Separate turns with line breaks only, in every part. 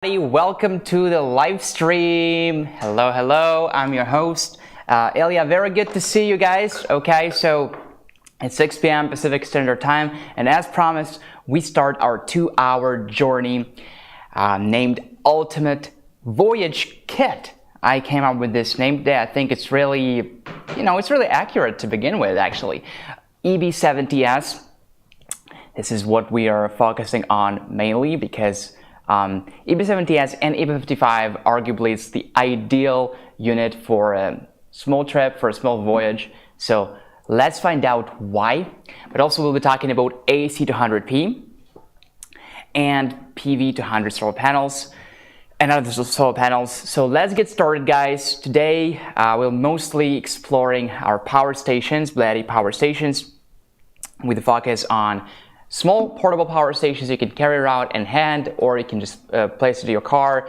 Welcome to the live stream. Hello, I'm your host Ilya. Very good to see you guys. Okay, so it's 6 p.m. Pacific Standard Time, and as promised, we start our 2-hour journey named Ultimate Voyage Kit. I came up with this name today. I think it's really, it's really accurate to begin with, actually. EB70S. This is what we are focusing on mainly because EB70S and EB55 arguably is the ideal unit for a small trip, for a small voyage. So let's find out why. But also we'll be talking about AC200P and PV200 solar panels and other solar panels. So let's get started, guys. Today we're mostly exploring our power stations, BLUETTI power stations, with a focus on small portable power stations you can carry around in hand, or you can just place it in your car,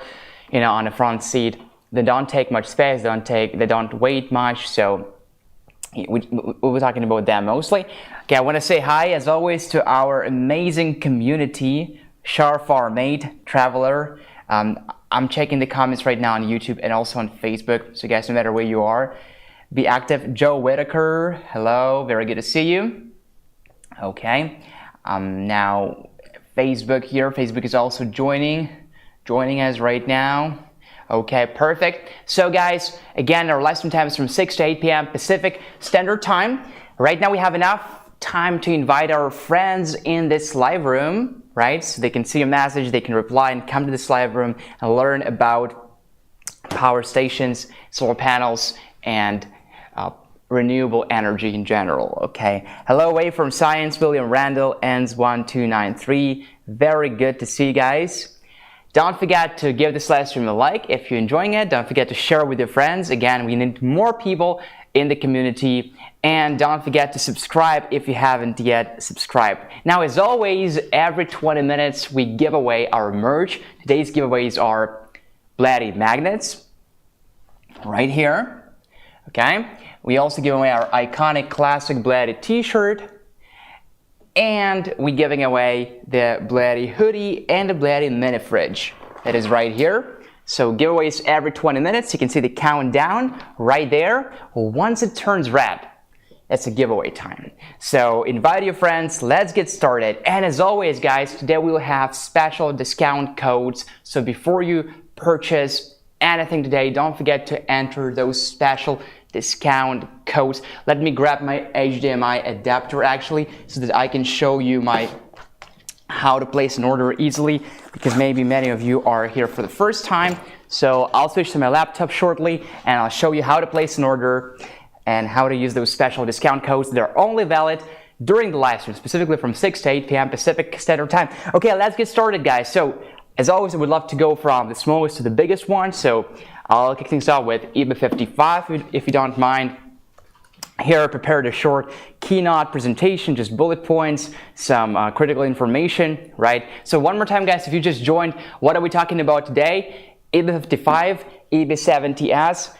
on the front seat. They don't take much space, they don't weigh much, so we'll be talking about them mostly. Okay, I want to say hi, as always, to our amazing community, Sharfarmate Traveler. I'm checking the comments right now on YouTube and also on Facebook, so guys, no matter where you are, be active. Joe Whitaker, hello, very good to see you. Okay. Now Facebook here. Facebook is also joining us right now. Okay, perfect. So guys, again, our live stream time is from 6 to 8 p.m. Pacific Standard Time. Right now we have enough time to invite our friends in this live room, right? So they can see a message, they can reply and come to this live room and learn about power stations, solar panels, and renewable energy in general. Okay, hello away from Science, William Randall, ends 1293. Very good to see you guys. Don't forget to give this live stream a like if you're enjoying it. Don't forget to share with your friends. Again, we need more people in the community, and don't forget to subscribe if you haven't yet subscribed. Now, as always, every 20 minutes we give away our merch. Today's giveaways are BLUETTI magnets right here. Okay, we also give away our iconic classic BLUETTI t-shirt, and we're giving away the BLUETTI hoodie and the BLUETTI mini fridge that is right here. So giveaways every 20 minutes. You can see the countdown right there. Once it turns red, it's a giveaway time. So invite your friends, let's get started. And as always, guys, today we will have special discount codes. So before you purchase anything today, don't forget to enter those special discount codes. Let me grab my HDMI adapter actually, so that I can show you how to place an order easily, because maybe many of you are here for the first time. So I'll switch to my laptop shortly and I'll show you how to place an order and how to use those special discount codes. They're only valid during the live stream, specifically from 6 to 8 p.m. Pacific Standard Time. Okay, let's get started, guys. So as always, I would love to go from the smallest to the biggest one. So I'll kick things off with EB55, if you don't mind. Here I prepared a short keynote presentation, just bullet points, some critical information, right? So one more time, guys, if you just joined, what are we talking about today? EB55, EB70S,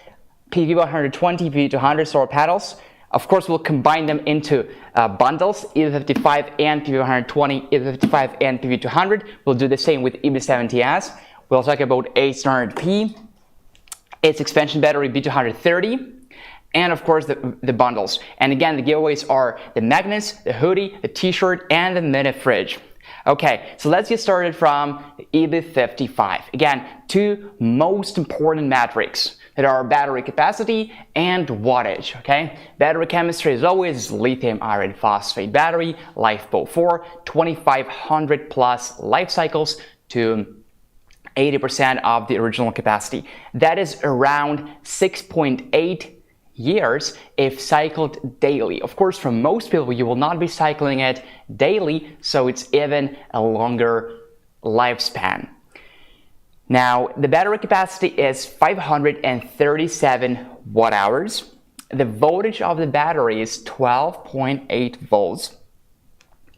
PV120, PV200 solar panels. Of course, we'll combine them into bundles, EB55 and PV120, EB55 and PV200. We'll do the same with EB70S. We'll talk about B200P, its expansion battery B230, and of course the bundles. And again, the giveaways are the magnets, the hoodie, the t-shirt, and the mini fridge. Okay, so let's get started from the EB55. Again, two most important metrics that are battery capacity and wattage. Okay, battery chemistry is always lithium iron phosphate battery, LiFePO4, 2500 plus life cycles to 80% of the original capacity. That is around 6.8 years if cycled daily. Of course, for most people, you will not be cycling it daily, so it's even a longer lifespan. Now, the battery capacity is 537 watt hours. The voltage of the battery is 12.8 volts.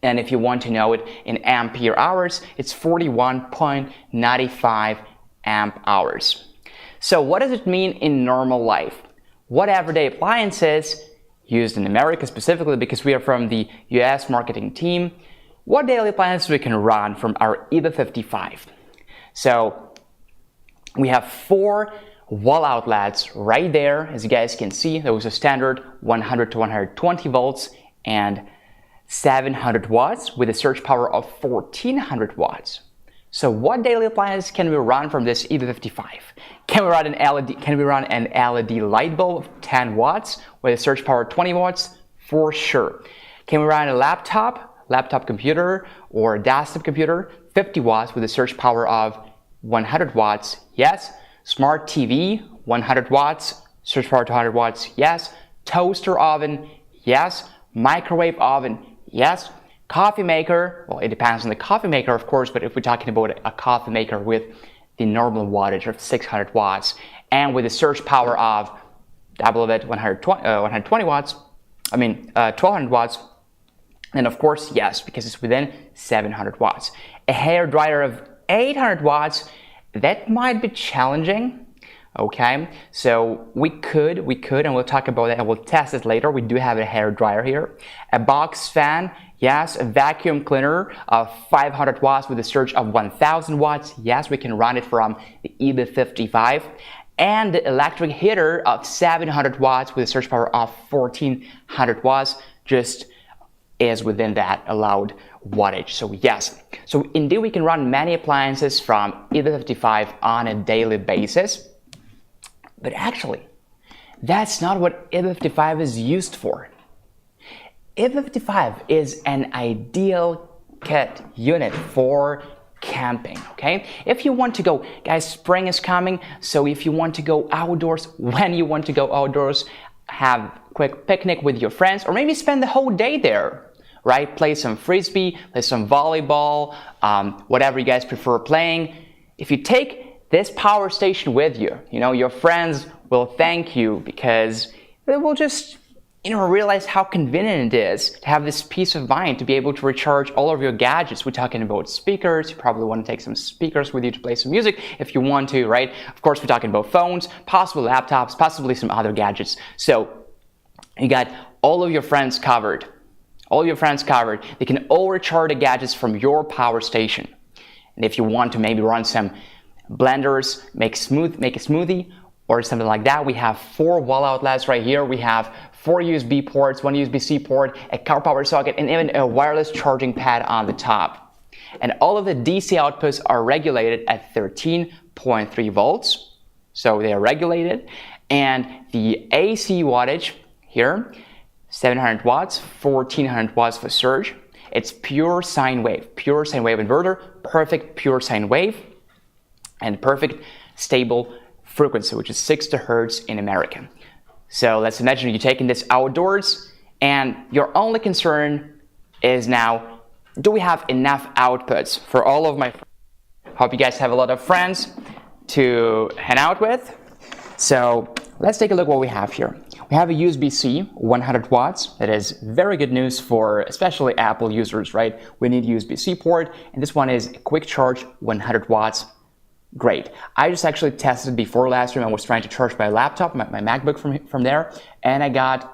And if you want to know it in ampere hours, it's 41.95 amp hours. So what does it mean in normal life? What everyday appliances, used in America specifically because we are from the US marketing team, what daily appliances we can run from our EB55? So We have 4 wall outlets right there. As you guys can see, those are standard 100 to 120 volts and 700 watts with a surge power of 1400 watts. So what daily appliance can we run from this EB55? Can we run an LED light bulb of 10 watts with a surge power of 20 watts? For sure. Can we run a laptop computer or a desktop computer 50 watts with a surge power of 100 watts? Yes. Smart TV 100 watts, surge power 200 watts? Yes. Toaster oven? Yes. Microwave oven? Yes. Coffee maker, well, it depends on the coffee maker, of course, but if we're talking about a coffee maker with the normal wattage of 600 watts and with a surge power of double of it, 120 watts, 1200 watts, then of course, yes, because it's within 700 watts. A hair dryer of 800 watts, that might be challenging. Okay, so we could, and we'll talk about that and we'll test it later. We do have a hair dryer here. A box fan, yes. A vacuum cleaner of 500 watts with a surge of 1000 watts. Yes, we can run it from the EB55. And the electric heater of 700 watts with a surge power of 1400 watts just is within that allowed wattage. So yes, so indeed we can run many appliances from EB55 on a daily basis. But actually, that's not what EB55 is used for. EB55 is an ideal kit unit for camping, okay? If you want to go, guys, spring is coming, so if you want to go outdoors, when you want to go outdoors, have a quick picnic with your friends, or maybe spend the whole day there, right? Play some frisbee, play some volleyball, whatever you guys prefer playing. If you take this power station with you, your friends will thank you because they will just, realize how convenient it is to have this peace of mind to be able to recharge all of your gadgets. We're talking about speakers. You probably want to take some speakers with you to play some music if you want to, right? Of course, we're talking about phones, possibly laptops, possibly some other gadgets. So you got all of your friends covered. All your friends covered. They can all recharge the gadgets from your power station. And if you want to maybe run some blenders, make a smoothie or something like that, we have 4 wall outlets right here. We have 4 USB ports, 1 USB-C port, a car power socket, and even a wireless charging pad on the top. And all of the DC outputs are regulated at 13.3 volts. So they are regulated. And the AC wattage here, 700 watts, 1400 watts for surge. It's pure sine wave inverter, perfect pure sine wave, and perfect stable frequency, which is 60 hertz in American. So let's imagine you're taking this outdoors and your only concern is now, do we have enough outputs for all of my friends? Hope you guys have a lot of friends to hang out with. So let's take a look what we have here. We have a USB-C, 100 watts. That is very good news for especially Apple users, right? We need USB-C port, and this one is a quick charge, 100 watts. Great. I just actually tested before last stream. I was trying to charge my laptop, my MacBook from there, and I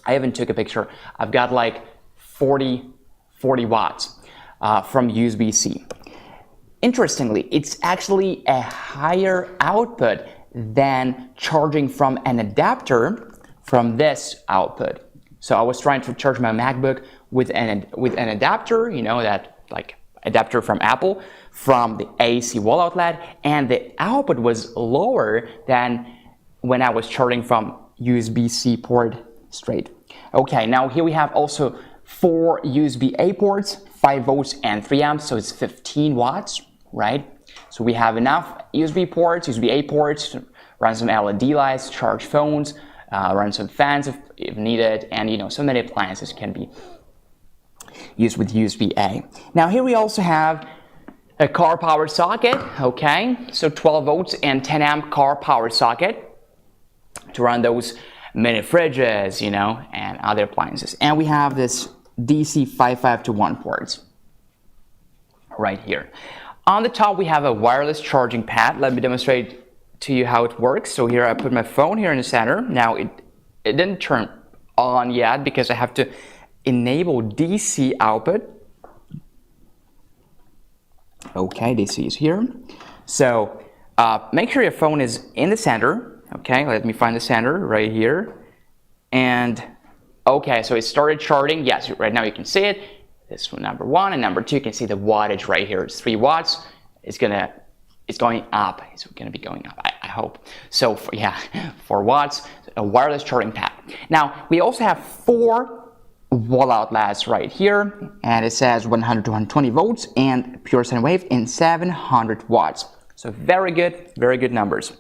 even took a picture. I've got like 40 watts from USB-C. Interestingly, it's actually a higher output than charging from an adapter from this output. So I was trying to charge my MacBook with an adapter, that like adapter from Apple, from the AC wall outlet, and the output was lower than when I was charging from USB-C port straight. Okay, now here we have also 4 USB-A ports, 5 volts and 3 amps, so it's 15 watts, right? So we have enough USB ports, USB-A ports, to run some LED lights, charge phones, run some fans if needed, and so many appliances can be used with USB-A. Now here we also have a car power socket, okay? So 12 volts and 10 amp car power socket to run those mini fridges, and other appliances. And we have this DC 55-to-1 ports right here. On the top we have a wireless charging pad. Let me demonstrate to you how it works. So here I put my phone here in the center. Now it didn't turn on yet because I have to enable DC output. Okay, DC is here. So make sure your phone is in the center. Okay, let me find the center right here. And okay, so it started charting. Yes, right now you can see it. This one, number 1, and number 2, you can see the wattage right here. It's 3 watts. It's going up. It's going to be going up, I hope. So yeah, 4 watts, a wireless charging pad. Now, we also have 4 wall outlets right here, and it says 100 to 120 volts and pure sine wave in 700 watts. So very good numbers.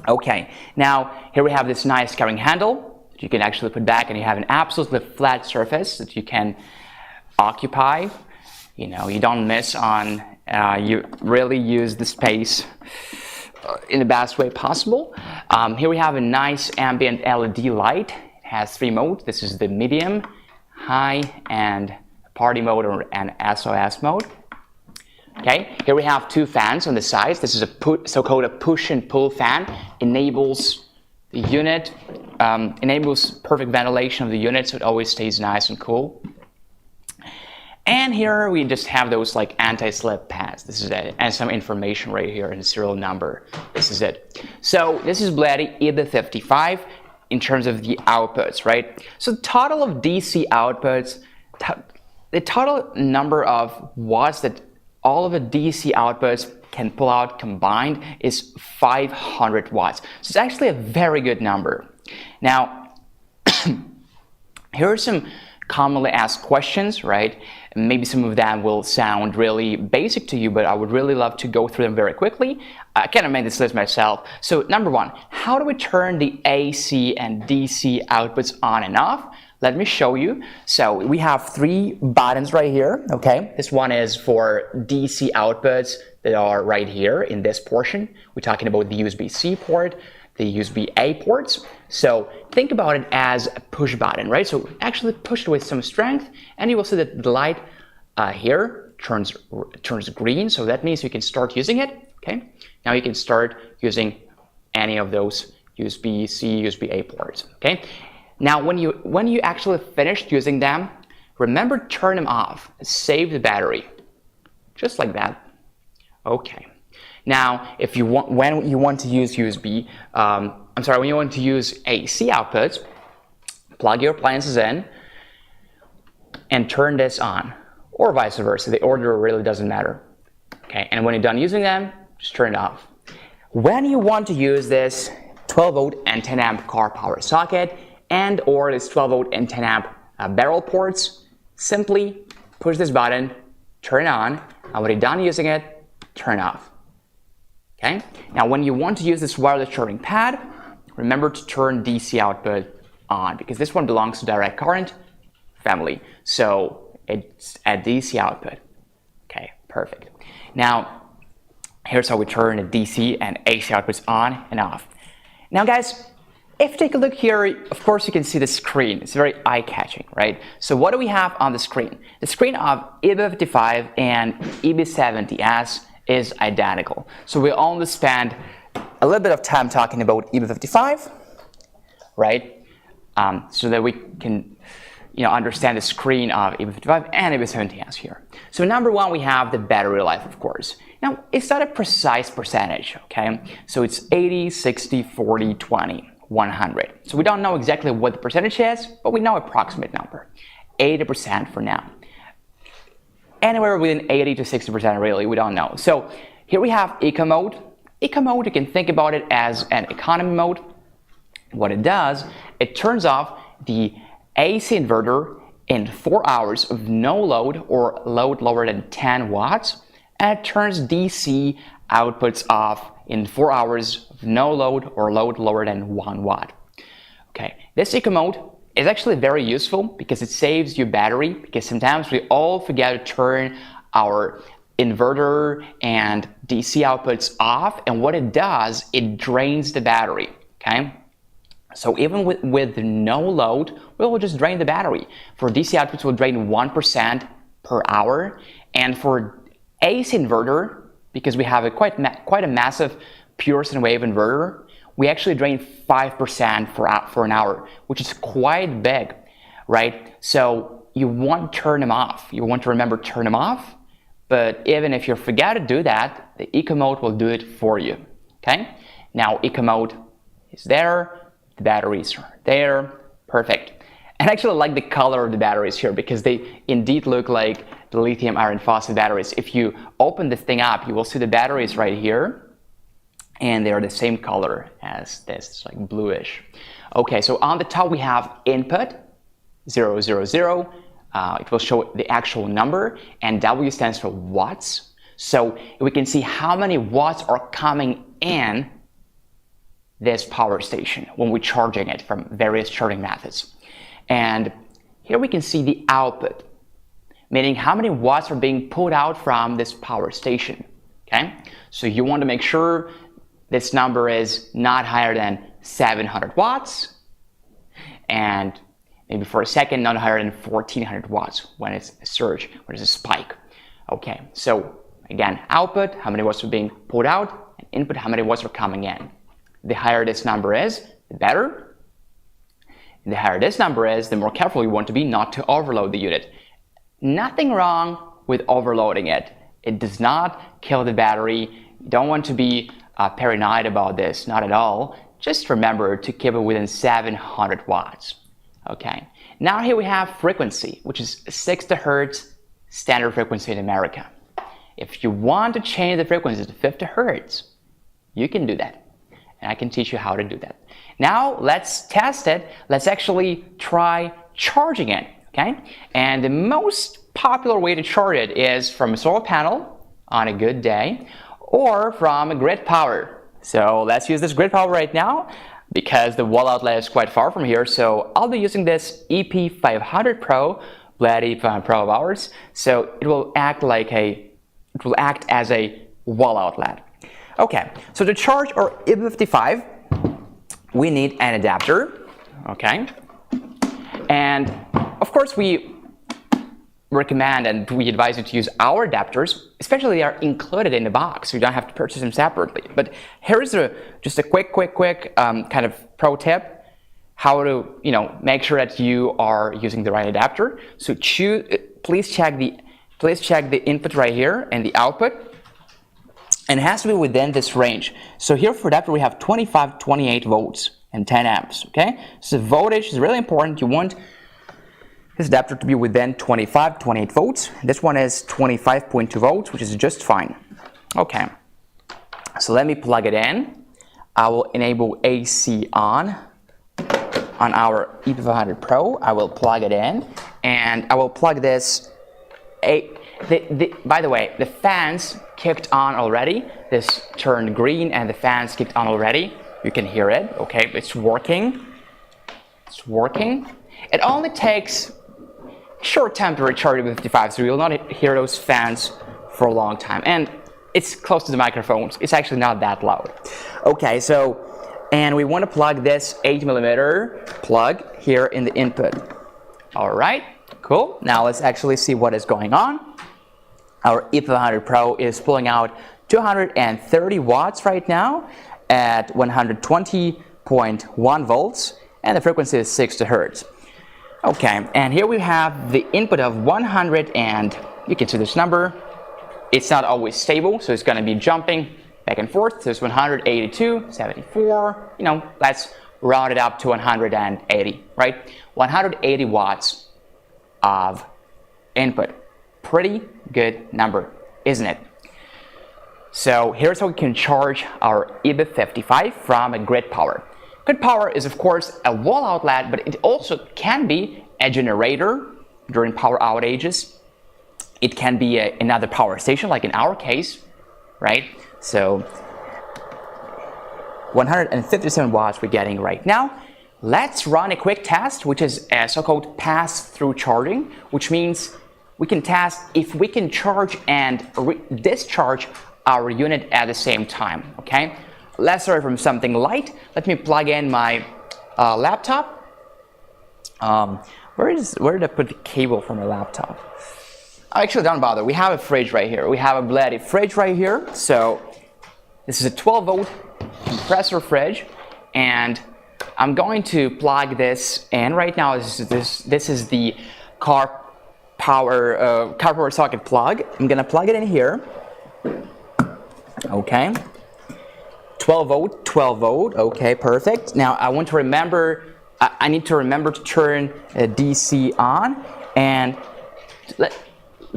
Okay, now here we have this nice carrying handle that you can actually put back, and you have an absolutely flat surface that you can occupy. You know, you don't miss on, you really use the space in the best way possible. Here we have a nice ambient LED light. It has 3 modes. This is the medium, high, and party mode, or an SOS mode. Okay, here we have 2 fans on the sides. This is a so-called push and pull fan. Enables the unit, enables perfect ventilation of the unit, so it always stays nice and cool. And here we just have those like anti-slip pads. This is it, and some information right here and the serial number. This is it. So this is BLUETTI EB55 in terms of the outputs, right? So the total of DC outputs, the total number of watts that all of the DC outputs can pull out combined is 500 watts. So it's actually a very good number. Now, here are some commonly asked questions, right? Maybe some of them will sound really basic to you, but I would really love to go through them very quickly. I kind of made this list myself. So number 1, how do we turn the AC and DC outputs on and off? Let me show you. So we have 3 buttons right here, okay? This one is for DC outputs that are right here in this portion. We're talking about the USB-C port, the USB-A ports. So think about it as a push button, right? So actually push it with some strength, and you will see that the light here turns green. So that means you can start using it, okay? Now you can start using any of those USB-C, USB-A ports, okay? Now when you actually finished using them, remember to turn them off, save the battery, just like that. Okay. Now, if you want, when you want to use when you want to use AC outputs, plug your appliances in and turn this on, or vice versa. The order really doesn't matter. Okay, and when you're done using them, just turn it off. When you want to use this 12 volt and 10 amp car power socket and or this 12 volt and 10 amp barrel ports, simply push this button, turn it on, and when you're done using it, turn off. Okay? Now when you want to use this wireless charging pad, remember to turn DC output on, because this one belongs to direct current family. So it's a DC output. Okay, perfect. Now here's how we turn the DC and AC outputs on and off. Now guys, if you take a look here, of course you can see the screen. It's very eye-catching, right? So what do we have on the screen? The screen of EB55 and EB70S is identical. So we only spend a little bit of time talking about EB55, right? So that we can, understand the screen of EB55 and EB70S here. So number 1, we have the battery life, of course. Now, it's not a precise percentage, okay? So it's 80, 60, 40, 20, 100. So we don't know exactly what the percentage is, but we know approximate number. 80% for now. Anywhere within 80 to 60% really, we don't know. So here we have eco mode. Eco mode, you can think about it as an economy mode. What it does, it turns off the AC inverter in 4 hours of no load or load lower than 10 watts, and it turns DC outputs off in 4 hours of no load or load lower than 1 watt. Okay, this eco mode is actually very useful because it saves you battery, because sometimes we all forget to turn our inverter and DC outputs off, and what it does, it drains the battery, okay? So even with no load, we will just drain the battery. For DC outputs, we'll drain 1% per hour, and for AC inverter, because we have quite a massive pure sine wave inverter, we actually drain 5% for an hour, which is quite big, right? So you want to turn them off. You want to remember to turn them off but even if you forget to do that, the eco mode will do it for you. Okay, now eco mode is there, the batteries are there, perfect. And I actually like the color of the batteries here because they indeed look like the lithium iron phosphate batteries. If you open this thing up, you will see the batteries right here, and they are the same color as this. It's like bluish. Okay, so on the top we have input 000. It will show the actual number, and W stands for watts. So we can see how many watts are coming in this power station when we're charging it from various charging methods. And here we can see the output, meaning how many watts are being put out from this power station. Okay, so you want to make sure this number is not higher than 700 watts, and maybe for a second not higher than 1400 watts when it's a surge, when it's a spike. Okay, so again, output, how many watts are being put out, and input, how many watts are coming in. The higher this number is, the better. The higher this number is, the more careful you want to be not to overload the unit. Nothing wrong with overloading it. It does not kill the battery. You don't want to be paranoid about this, not at all. Just remember to keep it within 700 watts. Okay, now here we have frequency, which is 60 Hertz standard frequency in America. If you want to change the frequency to 50 Hertz, you can do that. And I can teach you how to do that. Now let's test it. Let's actually try charging it, okay? And the most popular way to charge it is from a solar panel on a good day or from a grid power. So let's use this grid power right now because the wall outlet is quite far from here. So I'll be using this EP500 Pro, BLUETTI EP500 Pro of ours. So it will act as a wall outlet. Okay, so to charge our EB55, we need an adapter, okay? And of course we recommend and we advise you to use our adapters, especially they are included in the box, so you don't have to purchase them separately. But here's just a quick kind of pro tip, how to make sure that you are using the right adapter. So please check the input right here and the output. And it has to be within this range. So here for adapter we have 25, 28 volts and 10 amps, okay? So voltage is really important. You want this adapter to be within 25, 28 volts. This one is 25.2 volts, which is just fine. Okay, so let me plug it in. I will enable AC on our EP500 Pro. I will plug it in, and I will plug this by the way, the fans kicked on already. This turned green and the fans kicked on already. You can hear it, okay? It's working. It's working. It only takes a short time to recharge with 55, so you'll not hear those fans for a long time. And it's close to the microphones. It's actually not that loud. Okay, and we want to plug this 8mm plug here in the input. All right, cool. Now let's actually see what is going on. Our EP500 Pro is pulling out 230 watts right now at 120.1 volts, and the frequency is 60 Hertz. Okay, and here we have the input of 100, and you can see this number. It's not always stable, so it's going to be jumping back and forth. So it's 182, 74, let's round it up to 180, right? 180 watts of input. Pretty good number, isn't it? So here's how we can charge our EB55 from a grid power. Grid power is of course a wall outlet, but it also can be a generator during power outages. It can be another power station, like in our case, right? So 157 watts we're getting right now. Let's run a quick test, which is a so-called pass-through charging, which means we can test if we can charge and discharge our unit at the same time, okay? Let's start from something light. Let me plug in my laptop. Where did I put the cable for my laptop? Actually, don't bother. We have a fridge right here. We have a BLUETTI fridge right here. So this is a 12-volt compressor fridge, and I'm going to plug this in right now. This is the car cardboard socket plug. I'm gonna plug it in here. Okay. 12 volt, 12 volt. Okay, perfect. Now I want to remember. I need to remember to turn DC on, and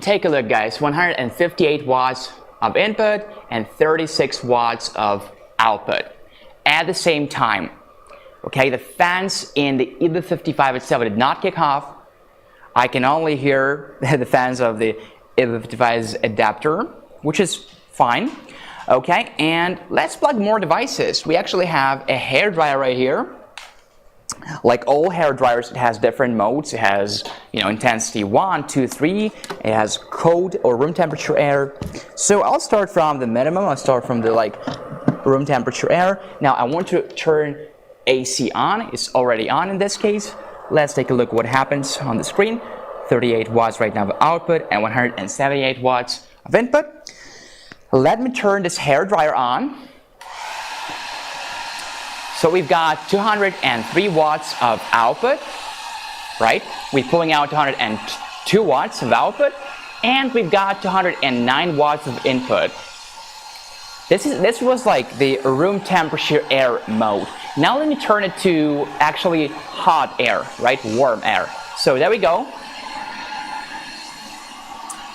take a look, guys. 158 watts of input and 36 watts of output at the same time. Okay, the fans in the EB55 itself did not kick off. I can only hear the fans of the EB55's adapter, which is fine. Okay, and let's plug more devices. We actually have a hairdryer right here. Like all hair dryers, it has different modes. It has, intensity 1, 2, 3. It has cold or room temperature air. So I'll start from the minimum. I'll start from the room temperature air. Now I want to turn AC on. It's already on in this case. Let's take a look what happens on the screen. 38 watts right now of output and 178 watts of input. Let me turn this hair dryer on. So we've got 203 watts of output, right? We're pulling out 202 watts of output, and we've got 209 watts of input. This was like the room temperature air mode. Now let me turn it to actually hot air, right? Warm air. So there we go.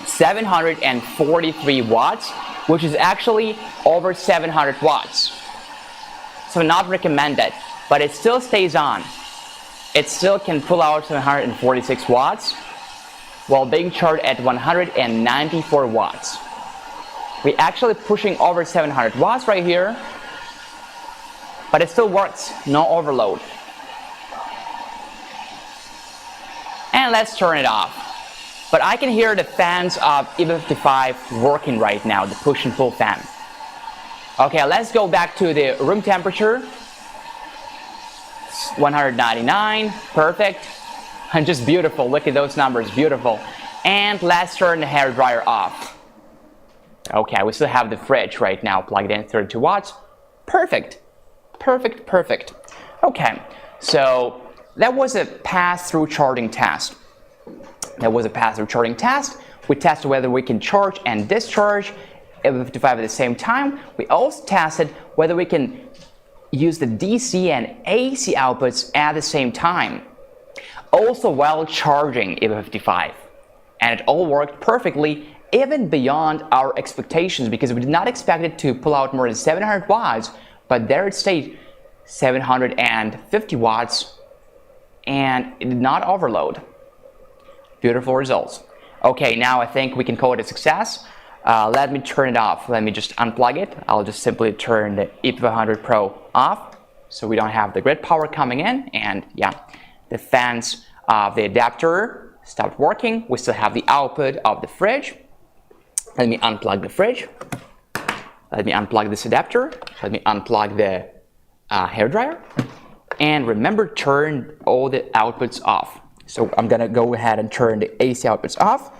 743 watts, which is actually over 700 watts. So not recommended, but it still stays on. It still can pull out 746 watts while being charged at 194 watts. We're actually pushing over 700 watts right here, but it still works, no overload. And let's turn it off. But I can hear the fans of EB55 working right now, the push and pull fan. Okay, let's go back to the room temperature. 199, perfect. And just beautiful, look at those numbers, beautiful. And let's turn the hair dryer off. Okay, we still have the fridge right now plugged in, 32 watts. Perfect, perfect, perfect. Okay, so that was a pass-through charging test. We tested whether we can charge and discharge EB55 at the same time. We also tested whether we can use the DC and AC outputs at the same time, also while charging EB55. And it all worked perfectly, even beyond our expectations, because we did not expect it to pull out more than 700 watts, but there it stayed 750 watts, and it did not overload. Beautiful results. Okay, now I think we can call it a success. Let me turn it off. Let me just unplug it. I'll just simply turn the EB100 Pro off so we don't have the grid power coming in. And yeah, the fans of the adapter stopped working. We still have the output of the fridge. Let me unplug the fridge. Let me unplug this adapter. Let me unplug the hairdryer. And remember, turn all the outputs off. So I'm gonna go ahead and turn the AC outputs off.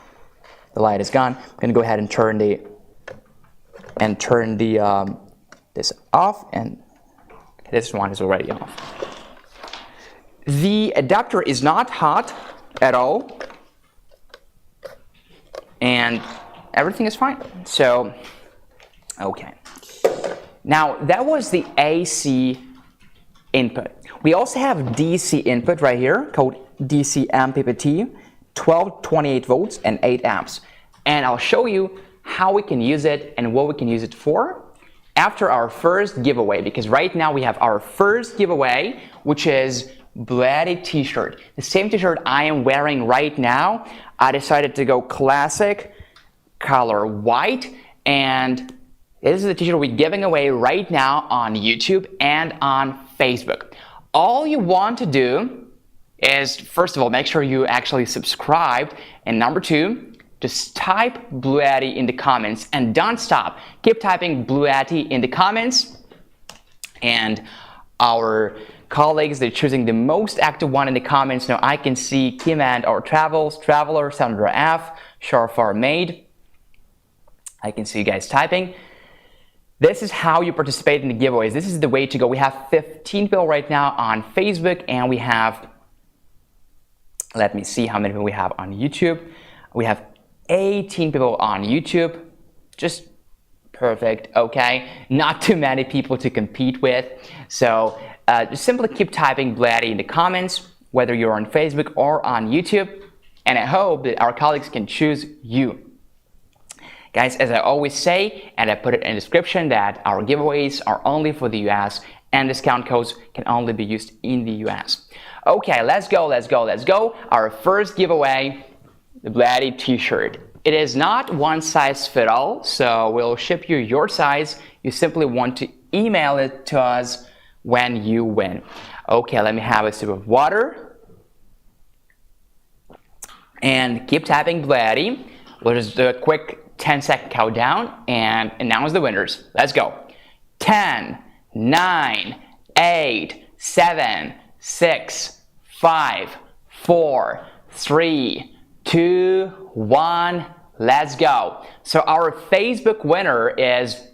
The light is gone. I'm gonna go ahead and turn this off, and this one is already off. The adapter is not hot at all, and everything is fine. So, okay. Now that was the AC input. We also have DC input right here called DC MPPT, 12, 28 volts and 8 amps. And I'll show you how we can use it and what we can use it for after our first giveaway, because right now we have our first giveaway, which is BLUETTI t-shirt. The same t-shirt I am wearing right now. I decided to go classic color white, and this is the t-shirt we're giving away right now on YouTube and on Facebook. All you want to do is, first of all, make sure you actually subscribed, and number two, just type BLUETTI in the comments and don't stop. Keep typing BLUETTI in the comments, and our colleagues, they're choosing the most active one in the comments. Now I can see Kim and our Traveler, Sandra F, Sharfar Maid. I can see you guys typing. This is how you participate in the giveaways. This is the way to go. We have 15 people right now on Facebook, and we have, let me see how many people we have on YouTube. We have 18 people on YouTube. Just perfect, okay? Not too many people to compete with. So just simply keep typing BLUETTI in the comments, whether you're on Facebook or on YouTube. And I hope that our colleagues can choose you. Guys, as I always say, and I put it in the description, that our giveaways are only for the US and discount codes can only be used in the US. Okay, let's go. Our first giveaway, the BLUETTI t-shirt. It is not one size fit all, so we'll ship you your size. You simply want to email it to us when you win. Okay, let me have a sip of water. And keep typing BLUETTI. We'll just do a quick 10-second countdown and announce the winners. Let's go. 10, 9, 8, 7, 6, 5, 4, 3, 2, 1. Let's go. So our Facebook winner is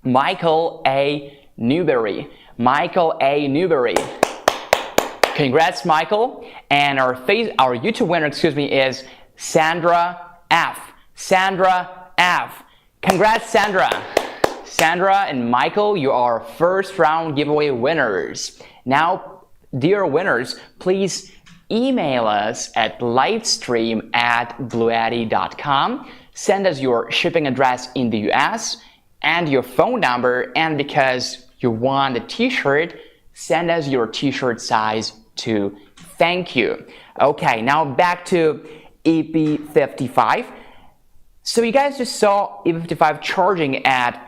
Michael A. Newberry. Michael A. Newberry. Congrats, Michael. And our YouTube winner, is Sandra F. Sandra F. Congrats, Sandra. Sandra and Michael, you are first round giveaway winners. Now, dear winners, please email us at livestream@bluetti.com. Send us your shipping address in the US and your phone number, and because you won the t-shirt, send us your t-shirt size too. Thank you. Okay, now back to EB55. So you guys just saw EB55 charging at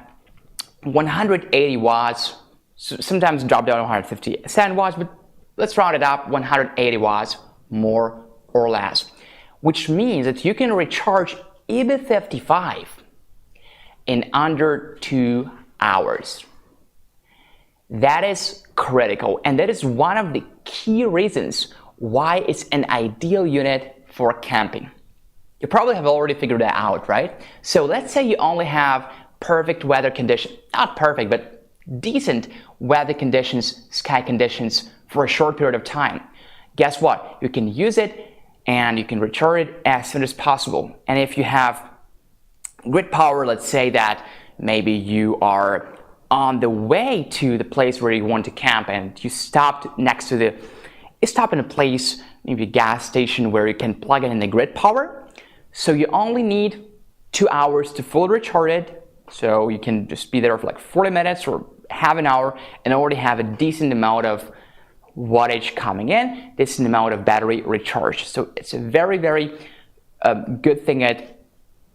180 watts, sometimes drop down to 157 watts, but let's round it up, 180 watts, more or less. Which means that you can recharge EB55 in under 2 hours. That is critical, and that is one of the key reasons why it's an ideal unit for camping. You probably have already figured that out, right? So let's say you only have perfect weather conditions, not perfect, but decent weather conditions, sky conditions for a short period of time. Guess what? You can use it and you can recharge it as soon as possible. And if you have grid power, let's say that maybe you are on the way to the place where you want to camp and you stopped in a place, maybe a gas station where you can plug it in the grid power. So you only need 2 hours to fully recharge it. So you can just be there for like 40 minutes or half an hour and already have a decent amount of wattage coming in, decent amount of battery recharge. So it's a very, very good thing that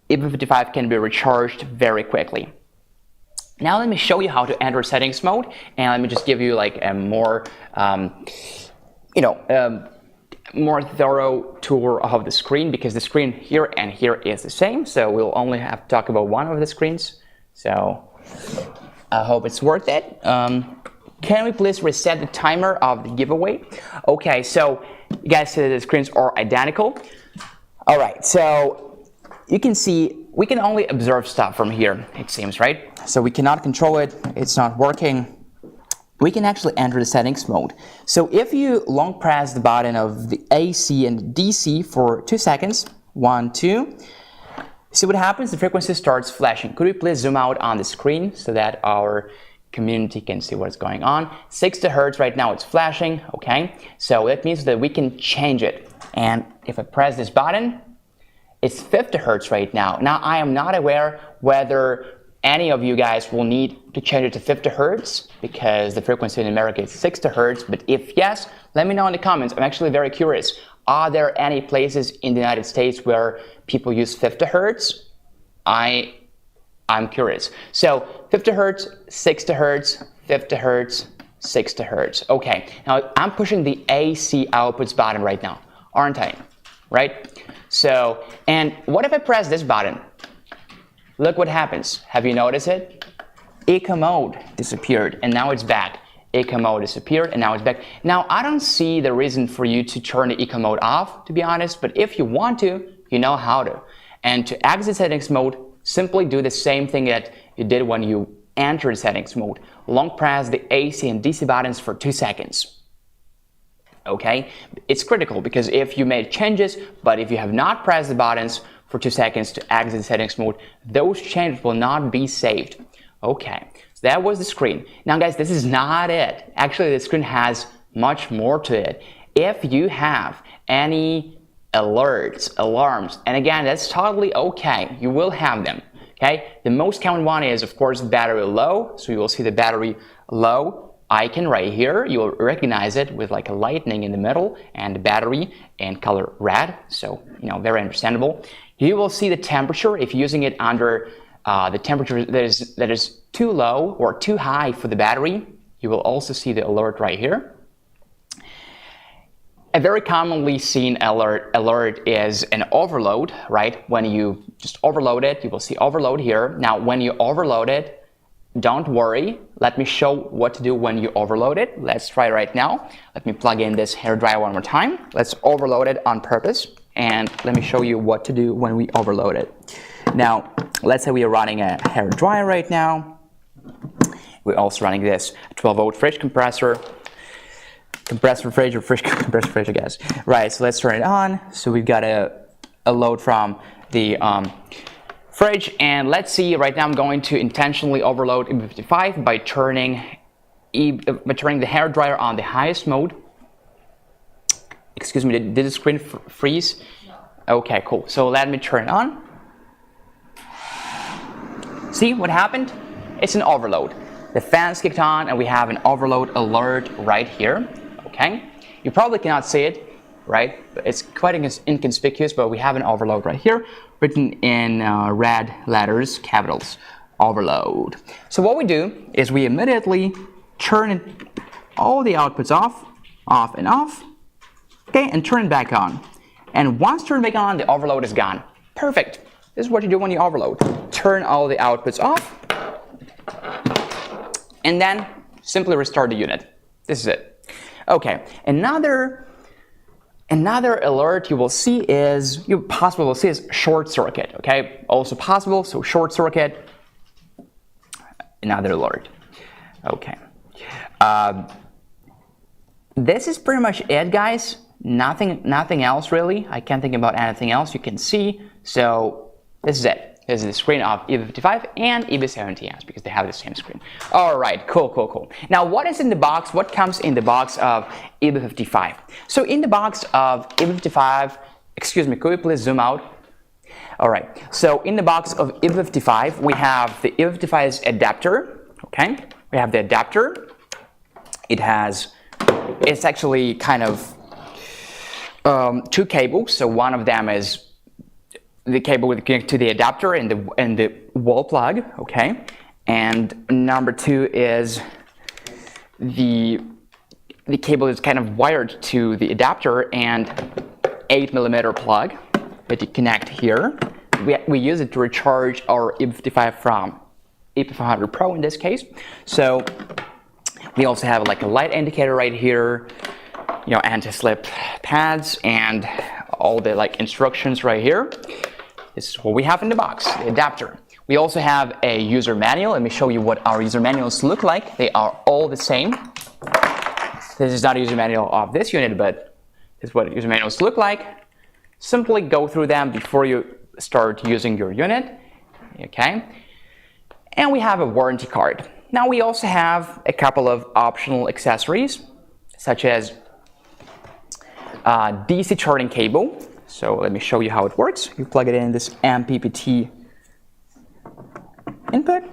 EB55 can be recharged very quickly. Now let me show you how to enter settings mode, and let me just give you like a more more thorough tour of the screen, because the screen here and here is the same, so we'll only have to talk about one of the screens. So I hope it's worth it. Can we please reset the timer of the giveaway? Okay, so you guys see that the screens are identical. All right, so you can see we can only observe stuff from here, it seems, right? So we cannot control it, it's not working. We can actually enter the settings mode. So if you long press the button of the AC and DC for 2 seconds, 1, 2, see what happens? The frequency starts flashing. Could we please zoom out on the screen so that our community can see what's going on? 60 Hertz right now, it's flashing, okay? So that means that we can change it. And if I press this button, it's 50 Hertz right now. Now I am not aware whether any of you guys will need to change it to 50 Hertz because the frequency in America is 60 Hertz, but if yes, let me know in the comments. I'm actually very curious. Are there any places in the United States where people use 50 Hertz? I'm curious. So 50 Hertz, 60 Hertz, 50 Hertz, 60 Hertz. Okay, now I'm pushing the AC outputs button right now, aren't I? Right? So, and what if I press this button? Look what happens. Have you noticed it? Eco mode disappeared and now it's back. Eco mode disappeared and now it's back. Now I don't see the reason for you to turn the eco mode off, to be honest, but if you want to, you know how to. And to exit settings mode, simply do the same thing that you did when you entered settings mode. Long press the AC and DC buttons for 2 seconds. Okay, it's critical because if you made changes, but if you have not pressed the buttons for 2 seconds to exit the settings mode, those changes will not be saved. Okay, so that was the screen. Now guys, this is not it. Actually, the screen has much more to it. If you have any alerts, alarms, and again, that's totally okay. You will have them. Okay, the most common one is, of course, battery low. So you will see the battery low icon right here. You will recognize it with like a lightning in the middle and the battery in color red. So, you know, very understandable. You will see the temperature if you're using it under the temperature that is too low or too high for the battery. You will also see the alert right here. A very commonly seen alert is an overload, right? When you just overload it, you will see overload here. Now, when you overload it, don't worry. Let me show what to do when you overload it. Let's try right now. Let me plug in this hairdryer one more time. Let's overload it on purpose. And let me show you what to do when we overload it. Now, let's say we are running a hairdryer right now. We're also running this 12-volt fridge compressor. Compressor fridge or fridge compressor fridge, I guess. Right, so let's turn it on. So we've got a load from the fridge, and let's see. Right now, I'm going to intentionally overload EB55 by turning the hairdryer on the highest mode. Excuse me, did the screen freeze? No. Okay, cool. So let me turn it on. See what happened? It's an overload. The fans kicked on, and we have an overload alert right here. Okay, you probably cannot see it, right? It's quite inconspicuous, but we have an overload right here, written in red letters, capitals, overload. So what we do is we immediately turn all the outputs off, and off, okay, and turn it back on. And once turned back on, the overload is gone. Perfect. This is what you do when you overload. Turn all the outputs off, and then simply restart the unit. This is it. Okay, another alert you will see is, short circuit, okay? Also possible, so short circuit, another alert. Okay. This is pretty much it, guys. Nothing else really. I can't think about anything else you can see. So this is it. This is the screen of EB55 and EB70S because they have the same screen. All right, cool. Now, what is in the box? What comes in the box of EB55? So in the box of EB55, excuse me, could we please zoom out? All right, so in the box of EB55, we have the EB55's adapter, okay? We have the adapter. It's actually kind of two cables. So one of them is the cable would connect to the adapter and the wall plug, okay? And number two is the cable is kind of wired to the adapter and 8mm plug that you connect here. We use it to recharge our EB55 from EP500 Pro in this case. So we also have like a light indicator right here, you know, anti-slip pads and all the like instructions right here. This is what we have in the box, the adapter. We also have a user manual. Let me show you what our user manuals look like. They are all the same. This is not a user manual of this unit, but this is what user manuals look like. Simply go through them before you start using your unit, okay? And we have a warranty card. Now we also have a couple of optional accessories, such as DC charging cable. So let me show you how it works. You plug it in this MPPT input,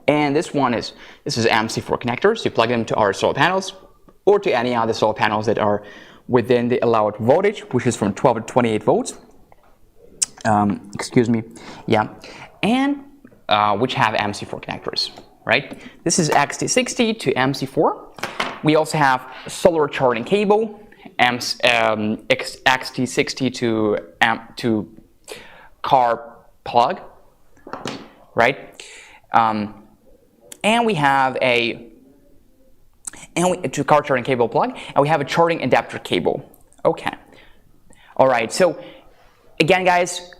and this is MC4 connectors. You plug them to our solar panels or to any other solar panels that are within the allowed voltage, which is from 12 to 28 volts. Excuse me, yeah, and which have MC4 connectors, right? This is XT60 to MC4. We also have solar charging cable. XT60 to car plug, right? And we have to car charging cable plug, and we have a charging adapter cable. Okay. All right. So again, guys,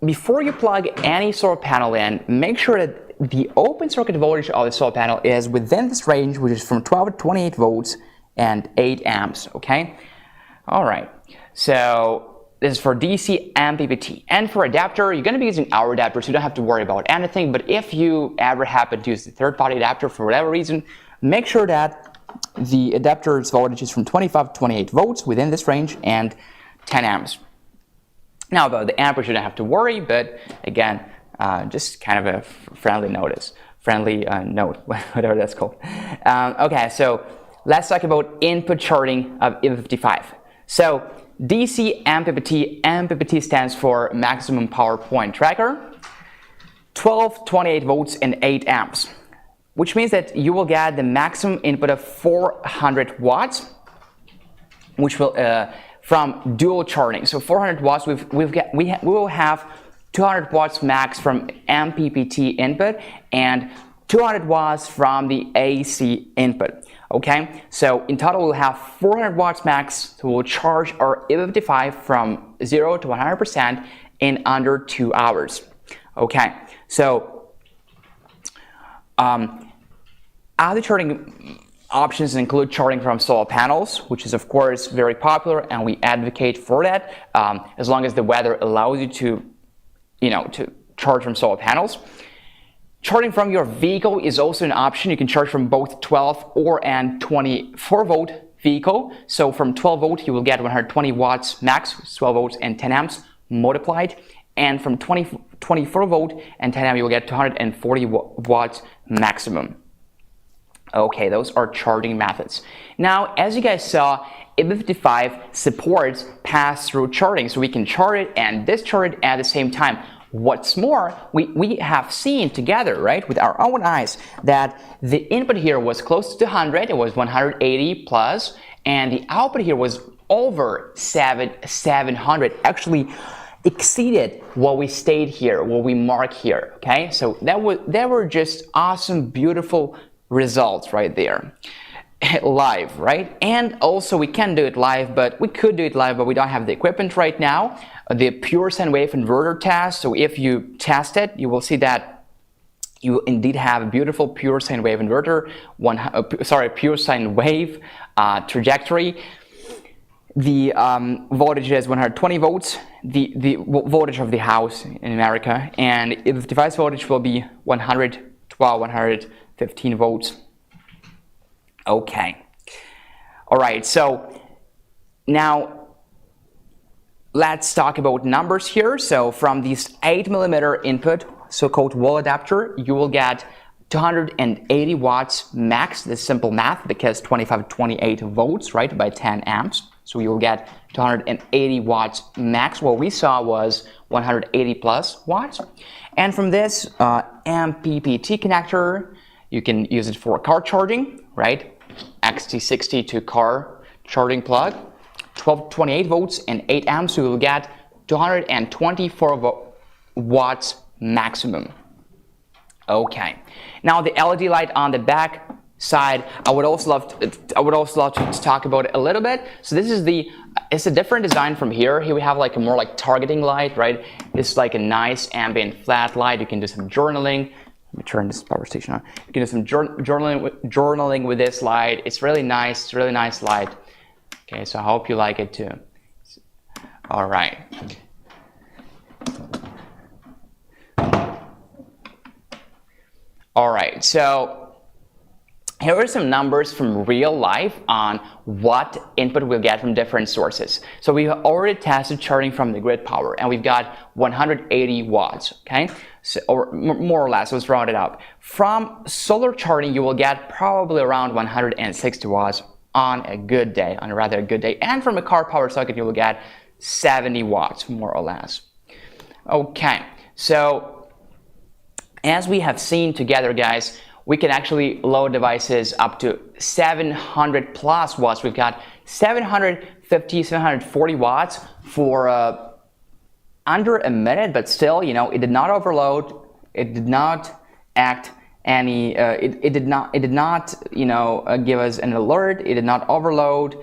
before you plug any solar panel in, make sure that the open circuit voltage of the solar panel is within this range, which is from 12 to 28 volts. and 8 amps. Okay, all right, so this is for DC and PPT. And for adapter, you're going to be using our adapter, so you don't have to worry about anything. But if you ever happen to use the third-party adapter for whatever reason, make sure that the adapter's voltage is from 25 to 28 volts within this range and 10 amps. Now about the amperage, you don't have to worry, but again, just kind of a friendly note, whatever that's called. Okay, so let's talk about input charting of EB55. So DC and PPT stands for maximum power point tracker, 12, 28 volts and 8 amps, which means that you will get the maximum input of 400 watts, which will from dual charting. So 400 watts, we will have 200 watts max from MPPT input and 200 watts from the AC input. Okay, so in total we'll have 400 watts max, so we'll charge our EB55 from 0 to 100% in under 2 hours. Okay, so other charging options include charging from solar panels, which is of course very popular, and we advocate for that as long as the weather allows you to charge from solar panels. Charging from your vehicle is also an option. You can charge from both 12 or and 24 volt vehicle. So from 12 volt you will get 120 watts max, 12 volts and 10 amps multiplied, and from 24 volt and 10 amps you will get 240 watts maximum. Okay, those are charging methods. Now, as you guys saw, EB55 supports pass-through charging, so we can charge it and discharge it at the same time. What's more, we have seen together, right, with our own eyes, that the input here was close to 100, it was 180 plus, and the output here was over 700, actually exceeded what we stayed here, what we mark here, okay? So that were just awesome, beautiful results right there. Live, right? And also we can do it live, but we could do it live, but we don't have the equipment right now. The pure sine wave inverter test, so if you test it, you will see that you indeed have a beautiful pure sine wave inverter, pure sine wave trajectory. The voltage is 120 volts, the voltage of the house in America, and the device voltage will be 112, 115 volts. Okay. All right, so now let's talk about numbers here. So from this 8mm input, so-called wall adapter, you will get 280 watts max. This is simple math because 25 to 28 volts, right, by 10 amps. So you will get 280 watts max. What we saw was 180 plus watts. And from this MPPT connector, you can use it for car charging, right? XT60 to car charging plug, 12 to 28 volts and 8 amps, so you will get 224 watts maximum. Okay, now the LED light on the back side, I would also love to talk about it a little bit. So this is it's a different design from here. Here we have like a more like targeting light, right? This is like a nice ambient flat light. You can do some journaling. Let me turn this power station on. You can do some journaling with this light. It's really nice. It's a really nice light. Okay, so I hope you like it too. All right. All right, so here are some numbers from real life on what input we'll get from different sources. So we've already tested charging from the grid power, and we've got 180 watts, okay? So, or more or less, let's round it up. From solar charging, you will get probably around 160 watts on a good day, on a rather good day. And from a car power socket, you will get 70 watts, more or less. Okay, so as we have seen together, guys, we can actually load devices up to 700 plus watts. We've got 750, 740 watts for under a minute, but still, you know, it did not overload. It did not act any. It did not, you know, give us an alert. It did not overload.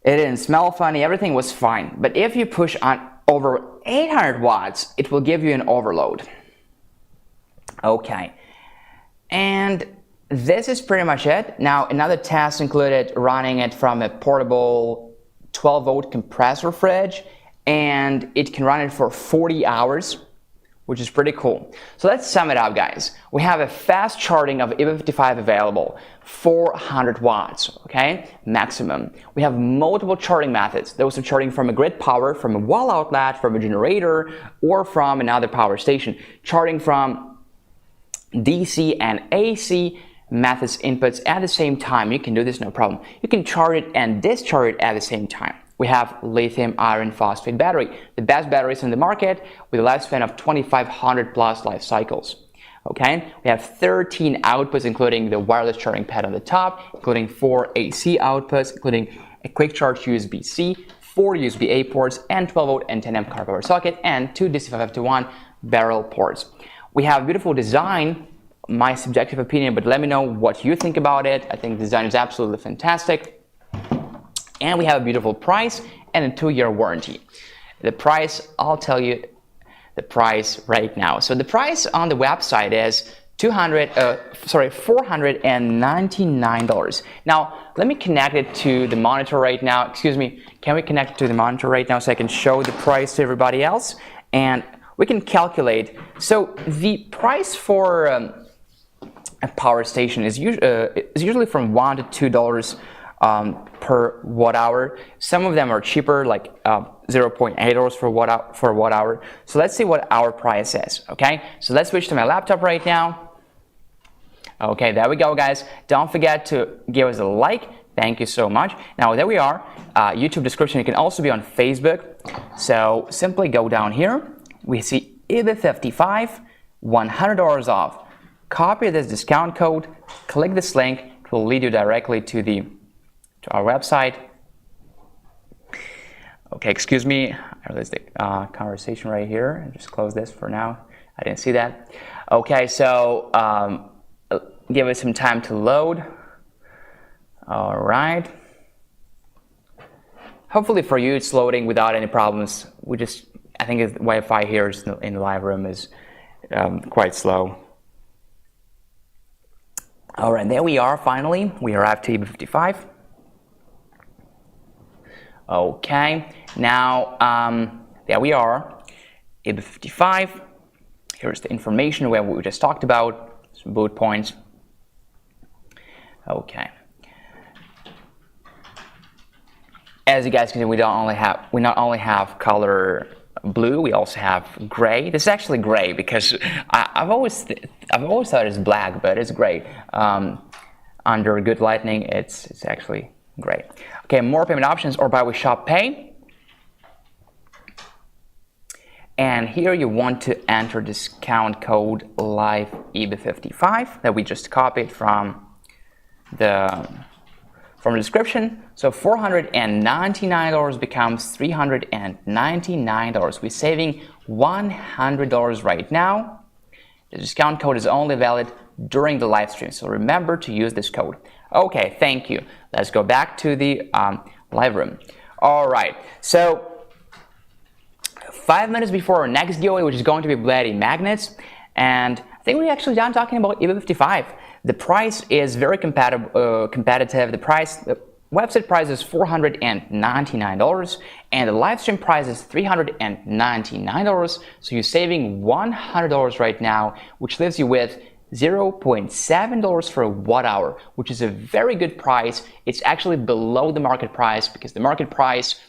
It didn't smell funny. Everything was fine. But if you push on over 800 watts, it will give you an overload. Okay. And this is pretty much it. Now, another test included running it from a portable 12-volt compressor fridge, and it can run it for 40 hours, which is pretty cool. So let's sum it up, guys. We have a fast charging of EB55 available, 400 watts, okay, maximum. We have multiple charging methods. Those are charging from a grid power, from a wall outlet, from a generator, or from another power station. Charging from DC and AC methods inputs at the same time. You can do this, no problem. You can charge it and discharge it at the same time. We have lithium iron phosphate battery, the best batteries in the market with a lifespan of 2,500 plus life cycles. Okay, we have 13 outputs, including the wireless charging pad on the top, including 4 AC outputs, including a quick charge USB-C, 4 USB-A ports, and 12-volt and 10-amp car power socket, and 2 DC551 barrel ports. We have beautiful design, my subjective opinion, but let me know what you think about it. I think the design is absolutely fantastic. And we have a beautiful price and a 2-year warranty. The price, I'll tell you the price right now. So the price on the website is $499. Now, let me connect it to the monitor right now. Excuse me, can we connect it to the monitor right now so I can show the price to everybody else? And we can calculate. So the price for a power station is usually from $1 to $2 per watt hour. Some of them are cheaper, like $0.8 for watt hour. So let's see what our price is. Okay, so let's switch to my laptop right now. Okay, there we go, guys. Don't forget to give us a like. Thank you so much. Now there we are. YouTube description. You can also be on Facebook. So simply go down here. We see EB55, $100 off. Copy this discount code. Click this link. It will lead you directly to our website. Okay, excuse me. I realized the conversation right here. Just close this for now. I didn't see that. Okay, so give it some time to load. All right. Hopefully for you it's loading without any problems. I think the Wi-Fi here in the live room is quite slow. All right, there we are. Finally, we arrived to EB55. Okay, now there we are, EB55. Here's the information where we just talked about, some bullet points. Okay. As you guys can see, we not only have color blue, we also have gray. This is actually gray because I've always thought it's black, but it's gray. Under good lighting, it's actually gray. Okay, more payment options or buy with Shop Pay. And here you want to enter discount code LIVEEB55 that we just copied from the description. So $499 becomes $399. We're saving $100 right now. The discount code is only valid during the live stream, so remember to use this code. Okay, thank you. Let's go back to the live room. All right, so 5 minutes before our next giveaway, which is going to be BLUETTI magnets, and I think we're actually done talking about EB55. The price is very competitive. The website price is $499, and the live stream price is $399. So you're saving $100 right now, which leaves you with $0.7 for a watt hour, which is a very good price. It's actually below the market price because the market price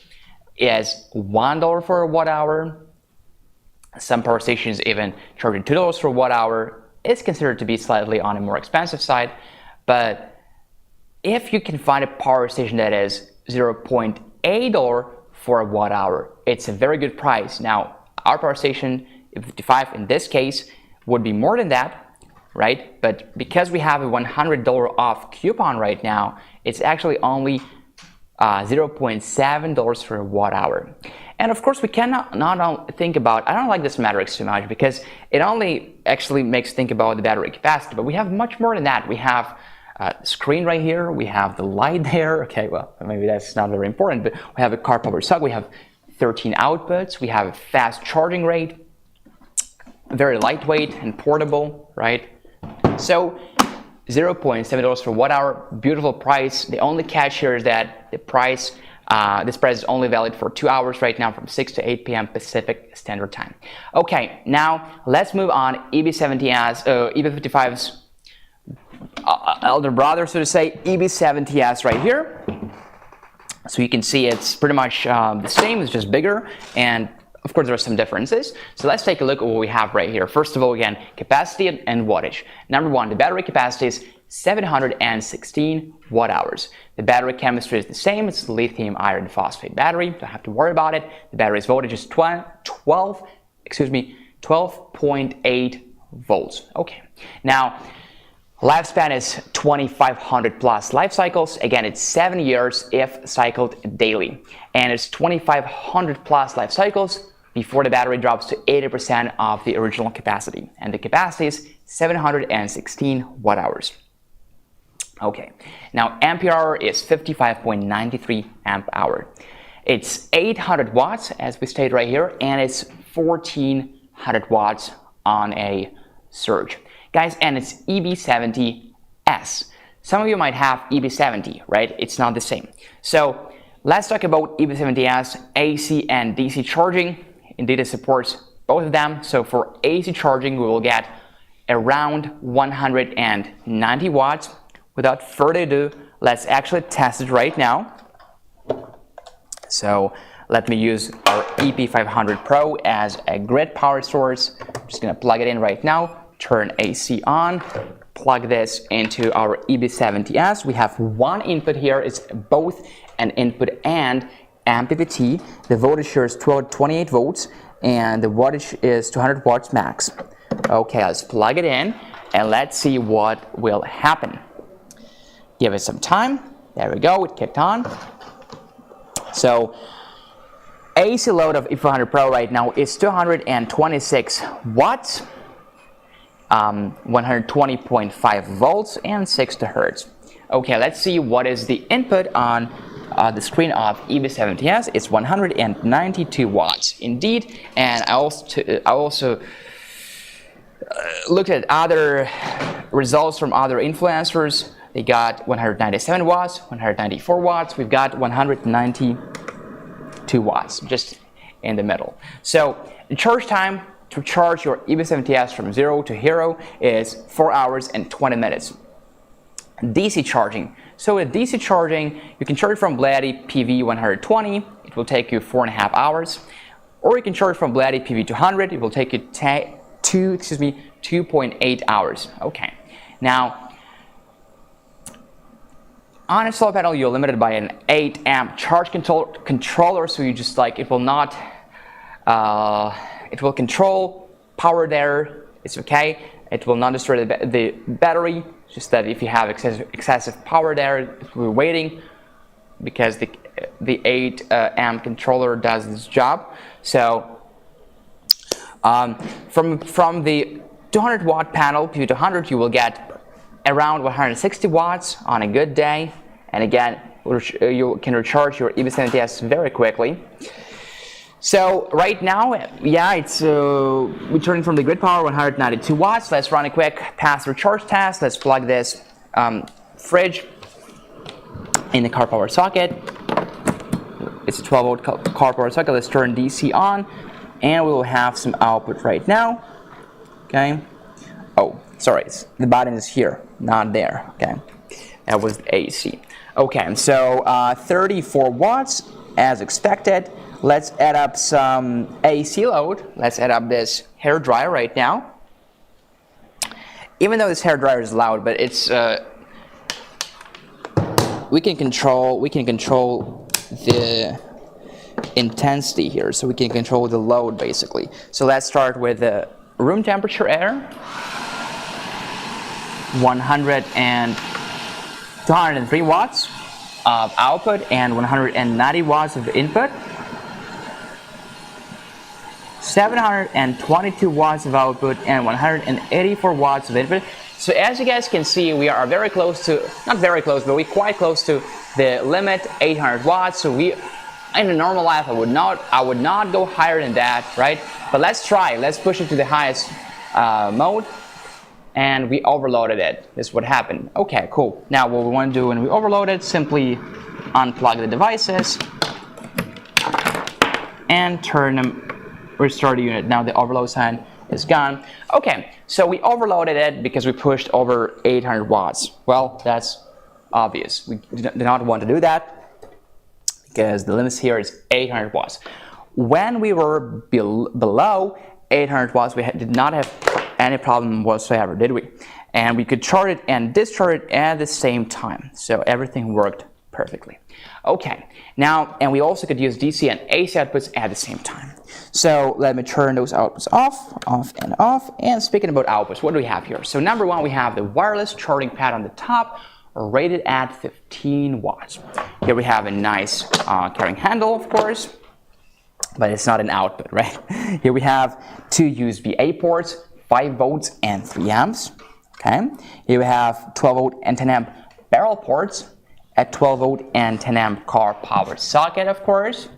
is $1 for a watt hour. Some power stations even charging $2 for a watt hour. It's considered to be slightly on a more expensive side, but if you can find a power station that is $0.8 for a watt hour, it's a very good price. Now, our power station, EB55 in this case, would be more than that, right? But because we have a $100 off coupon right now, it's actually only $0.7 for a watt hour. And of course, we cannot not think about, I don't like this matrix too much because it only actually makes think about the battery capacity, but we have much more than that. We have the screen right here, we have the light there. Okay, well, maybe that's not very important, but we have a car power socket, we have 13 outputs, we have a fast charging rate, very lightweight and portable, right? So $0.7 per watt hour. Beautiful price. The only catch here is that the price, this price is only valid for 2 hours right now from 6 to 8 p.m. Pacific Standard Time. Okay, now let's move on. EB70S, EB55's elder brother, so to say, EB70S right here. So you can see it's pretty much the same, it's just bigger, and of course there are some differences. So let's take a look at what we have right here. First of all, again, capacity and wattage. Number one, the battery capacity is 716 watt hours. The battery chemistry is the same. It's the lithium iron phosphate battery. Don't have to worry about it. The battery's voltage is 12.8 volts. Okay. Now, lifespan is 2,500 plus life cycles. Again, it's 7 years if cycled daily. And it's 2,500 plus life cycles before the battery drops to 80% of the original capacity. And the capacity is 716 watt hours. Okay, now ampere hour is 55.93 amp hour. It's 800 watts, as we stated right here, and it's 1,400 watts on a surge. Guys, and it's EB70S. Some of you might have EB70, right? It's not the same. So let's talk about EB70S, AC and DC charging. Indeed, it supports both of them. So for AC charging, we will get around 190 watts. Without further ado, let's actually test it right now. So let me use our EP500 Pro as a grid power source. I'm just gonna plug it in right now. Turn AC on, plug this into our EB70S. We have one input here. It's both an input and MPPT. The voltage here is 28 volts and the wattage is 200 watts max. Okay, let's plug it in and let's see what will happen. Give it some time. There we go, it kicked on. So AC load of EP500 Pro right now is 226 watts. 120.5 volts and 60 hertz. Okay, let's see what is the input on the screen of EB70S. It's 192 watts indeed, and I also looked at other results from other influencers. They got 197 watts, 194 watts. We've got 192 watts, just in the middle. So the charge time to charge your EB70S from 0 to hero is 4 hours and 20 minutes. DC charging. So with DC charging, you can charge from BLUETTI PV120. It will take you 4.5 hours. Or you can charge from BLUETTI PV200. It will take you 2.8 hours. Okay. Now, on a solar panel, you're limited by an 8 amp charge controller. So you just like, it will not, it will control power there, it's okay. It will not destroy the battery, just that if you have excessive power there, it will be waiting because the 8 amp controller does this job. So from the 200 watt panel, PV200, you will get around 160 watts on a good day. And again, you can recharge your EB70S very quickly. So right now, yeah, it's returning from the grid power, 192 watts. Let's run a quick fast recharge test. Let's plug this fridge in the car power socket. It's a 12 volt car power socket. Let's turn DC on, and we will have some output right now. Okay. Oh, sorry, the button is here, not there. Okay, that was the AC. Okay, so 34 watts as expected. Let's add up some AC load. Let's add up this hair dryer right now. Even though this hair dryer is loud, but it's we can control the intensity here, so we can control the load basically. So let's start with the room temperature air. 203 watts of output and 190 watts of input. 722 watts of output and 184 watts of input. So as you guys can see, we are very close to, not very close, but we're quite close to the limit, 800 watts. So we, in a normal life, I would not go higher than that, right? But let's try. Let's push it to the highest mode, and we overloaded it. This is what happened. Okay, cool. Now what we want to do when we overload it, simply unplug the devices and turn them, restart the unit. Now the overload sign is gone. Okay, so we overloaded it because we pushed over 800 watts. Well, that's obvious. We do not want to do that because the limit here is 800 watts. When we were below 800 watts, we did not have any problem whatsoever, did we? And we could charge it and discharge it at the same time. So everything worked perfectly. Okay, now, and we also could use DC and AC outputs at the same time. So let me turn those outputs off, and off. And speaking about outputs, what do we have here? So number one, we have the wireless charging pad on the top, rated at 15 watts. Here we have a nice carrying handle, of course, but it's not an output, right? Here we have two USB-A ports, 5 volts and 3 amps. Okay. Here we have 12 volt and 10 amp barrel ports, at 12 volt and 10 amp car power socket, of course.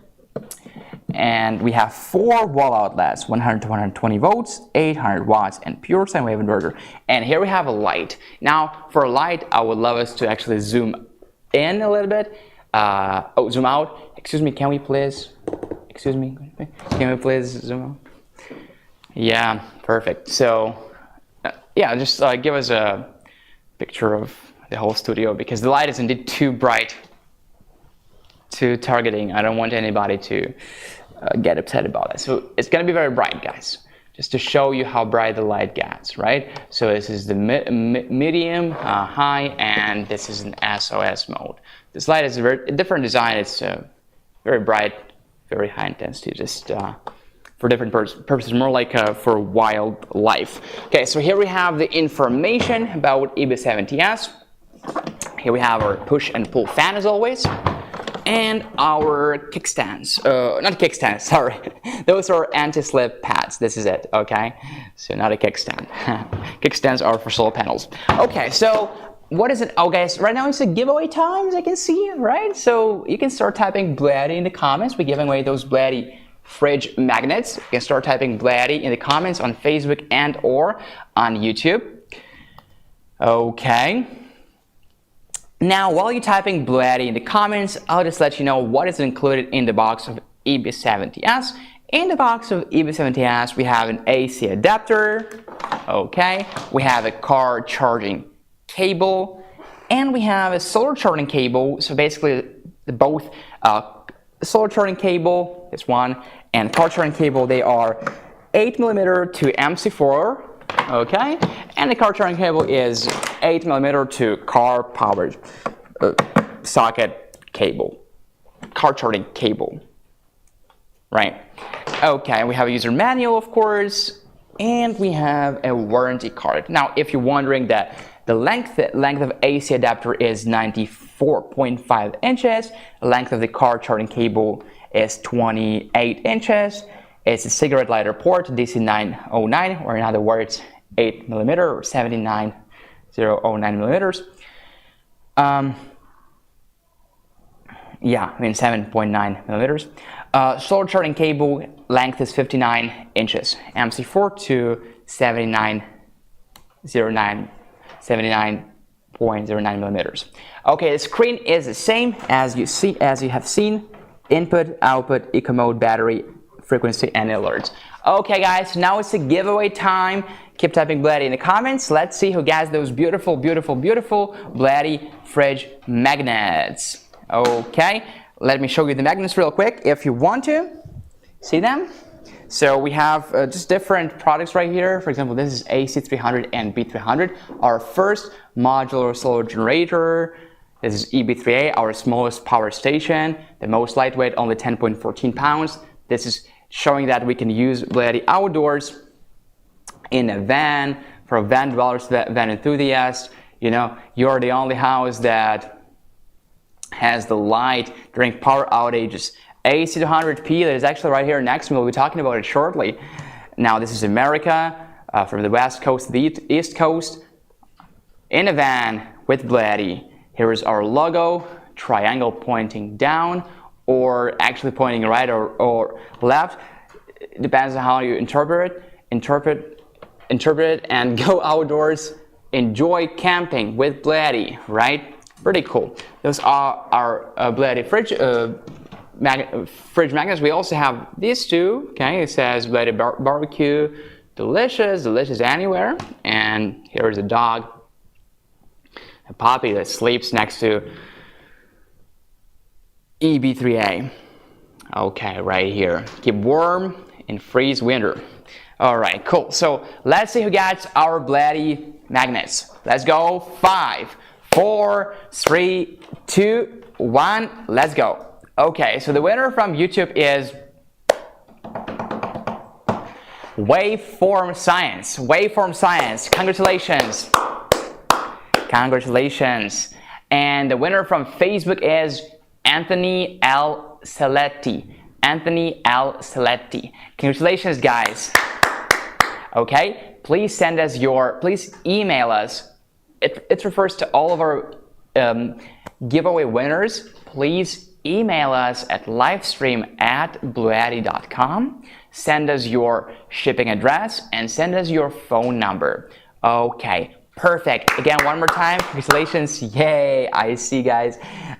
And we have 4 wall outlets, 100 to 120 volts, 800 watts, and pure sine wave inverter. And here we have a light. Now, for a light, I would love us to actually zoom in a little bit. Zoom out. Excuse me, can we please? Excuse me, can we please zoom out? Yeah, perfect. So, yeah, just give us a picture of the whole studio, because the light is indeed too bright, too targeting. I don't want anybody to get upset about it. So it's going to be very bright, guys, just to show you how bright the light gets, right? So this is the medium, high, and this is an SOS mode. This light is a very different design. It's very bright, very high intensity, just for different purposes, more like for wildlife. Okay, so here we have the information about EB70S. Here we have our push and pull fan as always, and our kickstands. Not kickstands, sorry. Those are anti-slip pads. This is it, okay? So not a kickstand. Kickstands are for solar panels. Okay, so what is it? Oh, guys, right now it's a giveaway time, as I can see, right? So you can start typing BLUETTI in the comments. We're giving away those BLUETTI fridge magnets. You can start typing BLUETTI in the comments on Facebook and or on YouTube. Okay. Now, while you're typing BLUETTI in the comments, I'll just let you know what is included in the box of EB70S. In the box of EB70S, we have an AC adapter, okay, we have a car charging cable, and we have a solar charging cable. So basically, both solar charging cable, this one, and car charging cable, they are 8mm to MC4. Okay, and the car charging cable is 8mm to car powered socket cable, car charging cable, right? Okay, we have a user manual, of course, and we have a warranty card. Now, if you're wondering that the length of AC adapter is 94.5 inches, the length of the car charging cable is 28 inches. It's a cigarette lighter port, DC 909, or in other words, 8mm or 79009mm. Yeah, I mean 7.9mm. Solar charging cable length is 59 inches. MC4 to 79.09mm. Okay, the screen is the same as you have seen. Input, output, eco mode, battery, frequency, and alerts. Okay, guys, now it's a giveaway time. Keep typing BLUETTI in the comments. Let's see who gets those beautiful, beautiful, beautiful BLUETTI fridge magnets. Okay, let me show you the magnets real quick if you want to see them. So we have just different products right here. For example, this is AC300 and B200, our first modular solar generator. This is EB3A, our smallest power station, the most lightweight, only 10.14 pounds. This is showing that we can use BLUETTI outdoors, in a van, for van dwellers, van enthusiasts. You know, you're the only house that has the light during power outages. AC200P, that is actually right here next to me. We'll be talking about it shortly. Now, this is America, from the west coast to the east coast, in a van with BLUETTI. Here is our logo, triangle pointing down, or actually pointing right or left. It depends on how you interpret interpret it and go outdoors, enjoy camping with BLUETTI, right? Pretty cool. Those are our BLUETTI fridge magnets. We also have these two. Okay, it says BLUETTI barbecue, delicious anywhere. And here's a dog, a puppy that sleeps next to EB3A. Okay, right here. Keep warm and freeze winter. All right, cool. So let's see who gets our BLUETTI magnets. Let's go. 5, 4, 3, 2, 1. Let's go. Okay, so the winner from YouTube is Waveform Science. Waveform Science. Congratulations. Congratulations. And the winner from Facebook is Anthony L. Saletti. Anthony L. Saletti. Congratulations, guys. Okay, please send us please email us. It refers to all of our giveaway winners. Please email us at livestream@bluetti.com. Send us your shipping address and send us your phone number. Okay, perfect. Again, one more time, congratulations. Yay, I see, guys.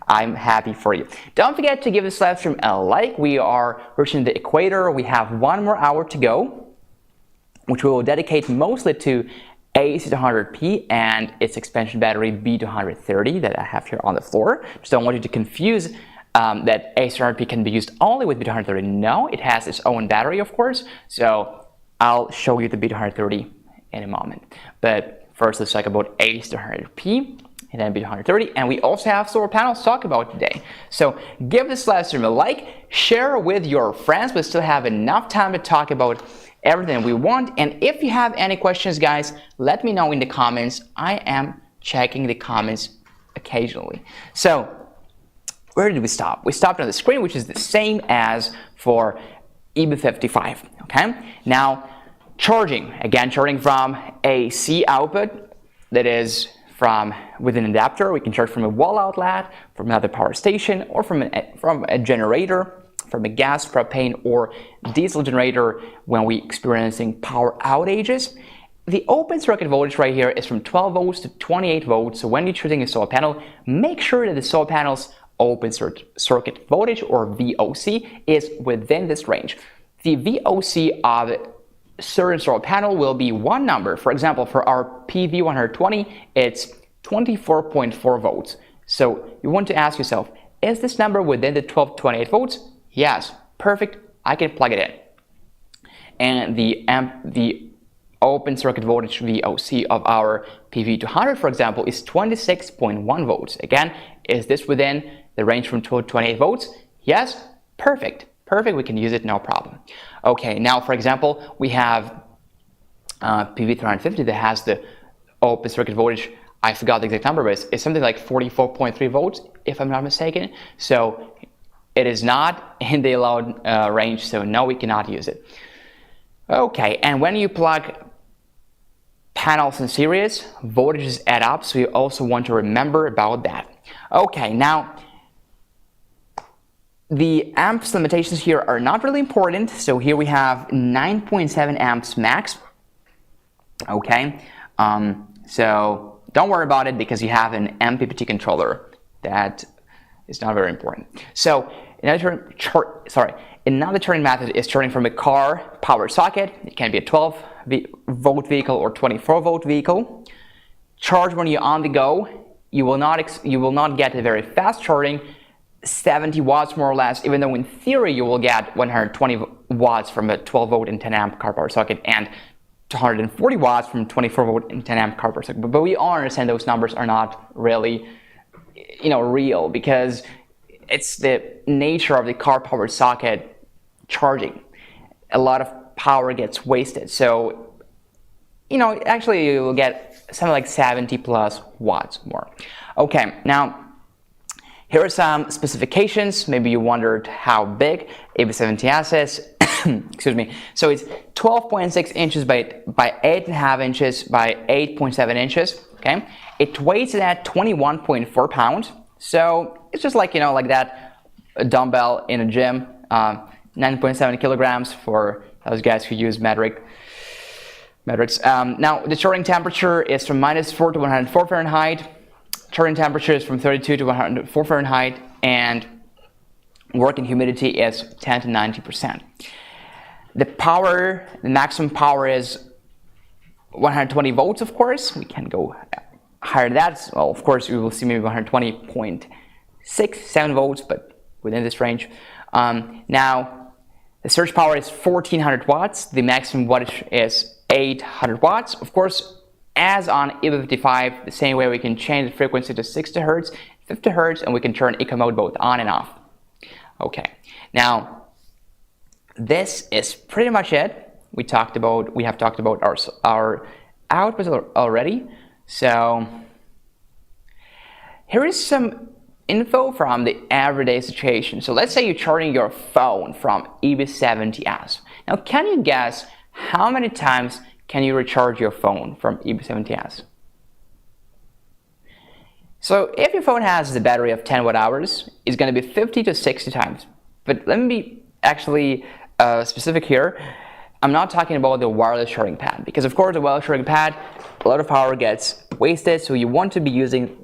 I'm happy for you. Don't forget to give this live stream a like. We are reaching the equator. We have 1 more hour to go, which we will dedicate mostly to AC200P and its expansion battery B230 that I have here on the floor. Just don't want you to confuse that AC200P can be used only with B230. No, it has its own battery, of course. So I'll show you the B230 in a moment. But first, let's talk about AC200P and then B230. And we also have solar panels to talk about today. So give this live stream a like, share with your friends. We still have enough time to talk about everything we want. And if you have any questions, guys, let me know in the comments. I am checking the comments occasionally. So where did we stop? We stopped on the screen, which is the same as for EB55. Okay, now charging, again, charging from a C output, that is from with an adapter. We can charge from a wall outlet, from another power station, or from a generator, from a gas, propane, or diesel generator when we experiencing power outages. The open circuit voltage right here is from 12 volts to 28 volts. So when you're choosing a solar panel, make sure that the solar panel's open circuit voltage, or VOC, is within this range. The VOC of a certain solar panel will be one number. For example, for our PV120, it's 24.4 volts. So you want to ask yourself, is this number within the 12 to 28 volts? Yes, perfect, I can plug it in. And the open circuit voltage VOC of our PV200, for example, is 26.1 volts. Again, is this within the range from 12 to 28 volts? Yes, perfect. Perfect, we can use it, no problem. Okay, now for example, we have PV350 that has the open circuit voltage, I forgot the exact number, but it's something like 44.3 volts, if I'm not mistaken. So it is not in the allowed range, so no, we cannot use it. Okay, and when you plug panels in series, voltages add up, so you also want to remember about that. Okay, now the amps limitations here are not really important. So here we have 9.7 amps max. Okay, so don't worry about it because you have an MPPT controller. That is not very important. So another charging method is charging from a car power socket. It can be a 12 volt vehicle or 24 volt vehicle. Charge when you're on the go. You will not get a very fast charging, 70 watts more or less, even though in theory you will get 120 watts from a 12 volt and 10 amp car power socket and 240 watts from 24 volt and 10 amp car power socket. But we all understand those numbers are not really, real, because it's the nature of the car power socket charging. A lot of power gets wasted. So, actually you will get something like 70 plus watts more. Okay, now here are some specifications. Maybe you wondered how big EB70S is. Excuse me. So it's 12.6 inches by 8.5 inches by 8.7 inches. Okay. It weighs at 21.4 pounds. So it's just like, like that dumbbell in a gym. 9.7 kilograms for those guys who use metric. metrics. Now the charging temperature is from -4 to 104 Fahrenheit. Charging temperature is from 32 to 104 Fahrenheit, and working humidity is 10 to 90%. The power, the maximum power is 120 volts, of course. We can go higher than that. Well, of course, we will see maybe 120.67 volts, but within this range. Now, the surge power is 1400 watts. The maximum wattage is 800 watts. Of course, as on EB55, the same way we can change the frequency to 60 Hertz, 50 Hertz, and we can turn eco mode both on and off. Okay, now this is pretty much it. We have talked about our outputs already. So here is some info from the everyday situation. So let's say you're charging your phone from EB70S. Now, can you guess how many times can you recharge your phone from EB70S? So if your phone has the battery of 10 watt hours, it's going to be 50 to 60 times. But let me be actually specific here. I'm not talking about the wireless charging pad, because of course the wireless charging pad, a lot of power gets wasted, so you want to be using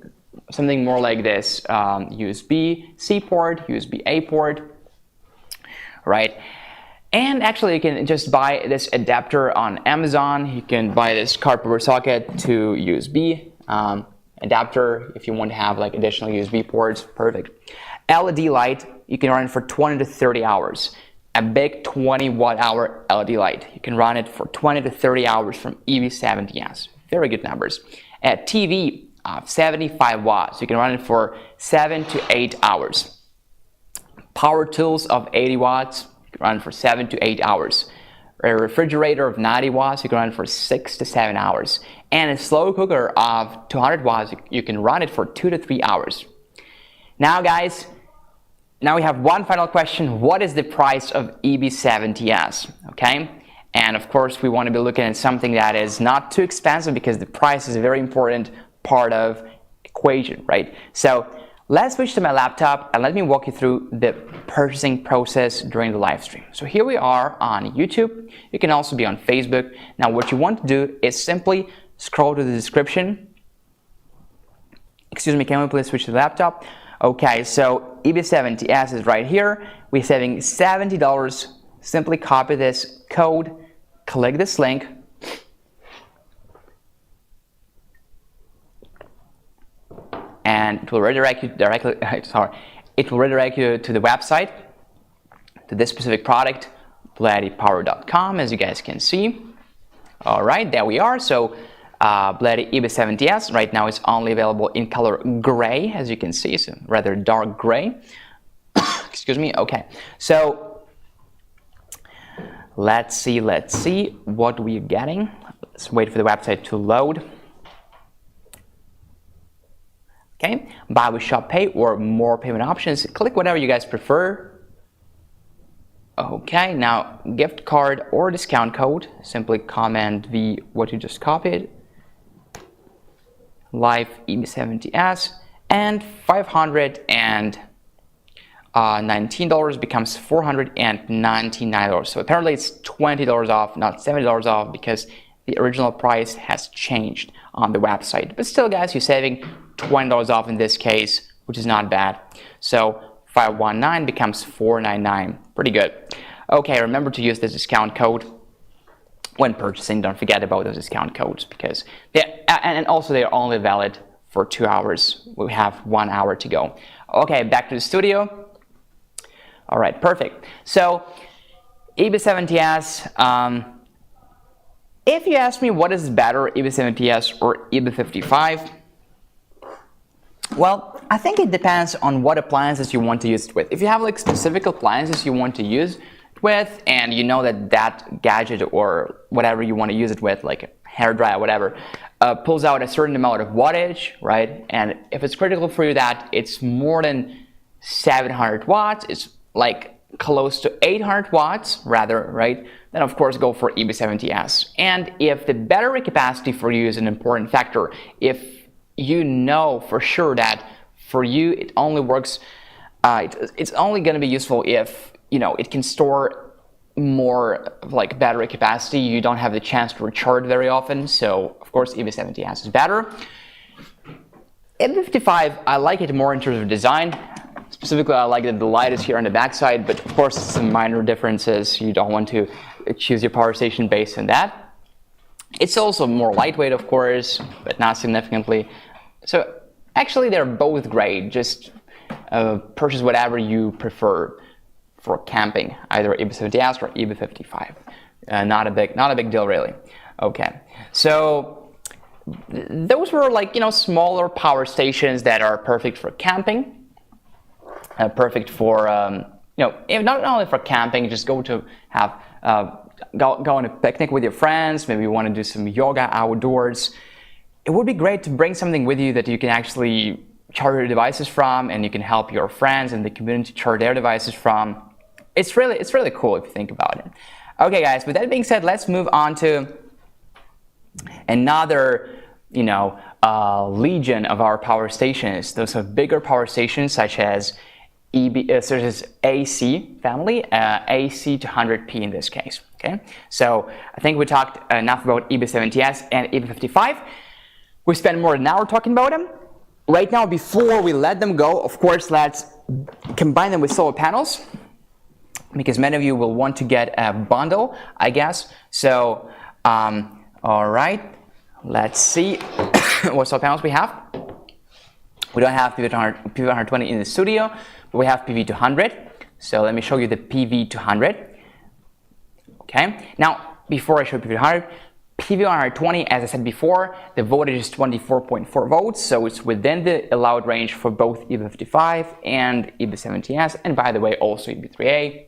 something more like this, USB-C port, USB-A port, right? And actually you can just buy this adapter on Amazon. You can buy this cardboard socket to USB adapter if you want to have like additional USB ports. Perfect. LED light, you can run it for 20 to 30 hours. A big 20 watt hour LED light, you can run it for 20 to 30 hours from EB70S. Very good numbers. A TV of 75 watts, you can run it for 7 to 8 hours. Power tools of 80 watts, you can run it for 7 to 8 hours. A refrigerator of 90 watts, you can run it for 6 to 7 hours. And a slow cooker of 200 watts, you can run it for 2 to 3 hours. Now guys, now we have one final question. What is the price of EB70S? Okay, and of course we want to be looking at something that is not too expensive, because the price is a very important part of equation, right? So let's switch to my laptop and let me walk you through the purchasing process during the live stream. So here we are on YouTube. You can also be on Facebook. Now what you want to do is simply scroll to the description. Excuse me, can we please switch to the laptop? Okay, so EB70S is right here. We're saving $70. Simply copy this code, click this link, and it will redirect you directly. It will redirect you to the website, to this specific product, BLUETTIpower.com, as you guys can see. All right, there we are. So BLUETTI EB70S right now is only available in color gray, as you can see, so rather dark gray. Excuse me. Okay, so let's see what we're getting. Let's wait for the website to load. Okay, buy with Shop Pay or more payment options. Click whatever you guys prefer. Okay, now gift card or discount code. Simply comment what you just copied. Live EB70S, and $519 becomes $499. So apparently it's $20 off, not $70 off, because the original price has changed on the website. But still, guys, you're saving $20 off in this case, which is not bad. So 519 becomes 499. Pretty good. Okay, remember to use this discount code when purchasing. Don't forget about those discount codes, because and also they're only valid for 2 hours. We have 1 hour to go. Okay, back to the studio. All right, perfect. So EB70S. If you ask me what is better, EB70S or EB55, well, I think it depends on what appliances you want to use it with. If you have like specific appliances you want to use it with, and you know that gadget or whatever you want to use it with, like a hairdryer, whatever, pulls out a certain amount of wattage, right? And if it's critical for you that it's more than 700 watts, it's like close to 800 watts rather, right? Then of course go for EB70S. And if the battery capacity for you is an important factor, if you know for sure that for you it only works, it's only going to be useful if, you know, it can store more like battery capacity. You don't have the chance to recharge very often, so of course EB70S is better. EB55, I like it more in terms of design. Specifically, I like that the light is here on the back side, but of course some minor differences. You don't want to choose your power station based on that. It's also more lightweight, of course, but not significantly. So actually they're both great. Just purchase whatever you prefer for camping, either EB70S or EB55. Not a big deal really. Okay, so those were like, you know, smaller power stations that are perfect for camping. Perfect for you know, not only for camping, just go to have go on a picnic with your friends. Maybe you want to do some yoga outdoors. It would be great to bring something with you that you can actually charge your devices from, and you can help your friends in the community charge their devices from. It's really cool if you think about it. Okay, guys. With that being said, let's move on to another, you know, legion of our power stations. Those are bigger power stations such as AC family, AC200P in this case. Okay, so I think we talked enough about EB70S and EB55. We spent more than an hour talking about them. Right now, before we let them go, of course, let's combine them with solar panels, because many of you will want to get a bundle, I guess. So, all right, let's see what solar panels we have. We don't have PV120 in the studio, but we have PV200. So let me show you the PV200. Okay, now before I show PV200, PV120, as I said before, the voltage is 24.4 volts, so it's within the allowed range for both EB55 and EB70S, and by the way, also EB3A.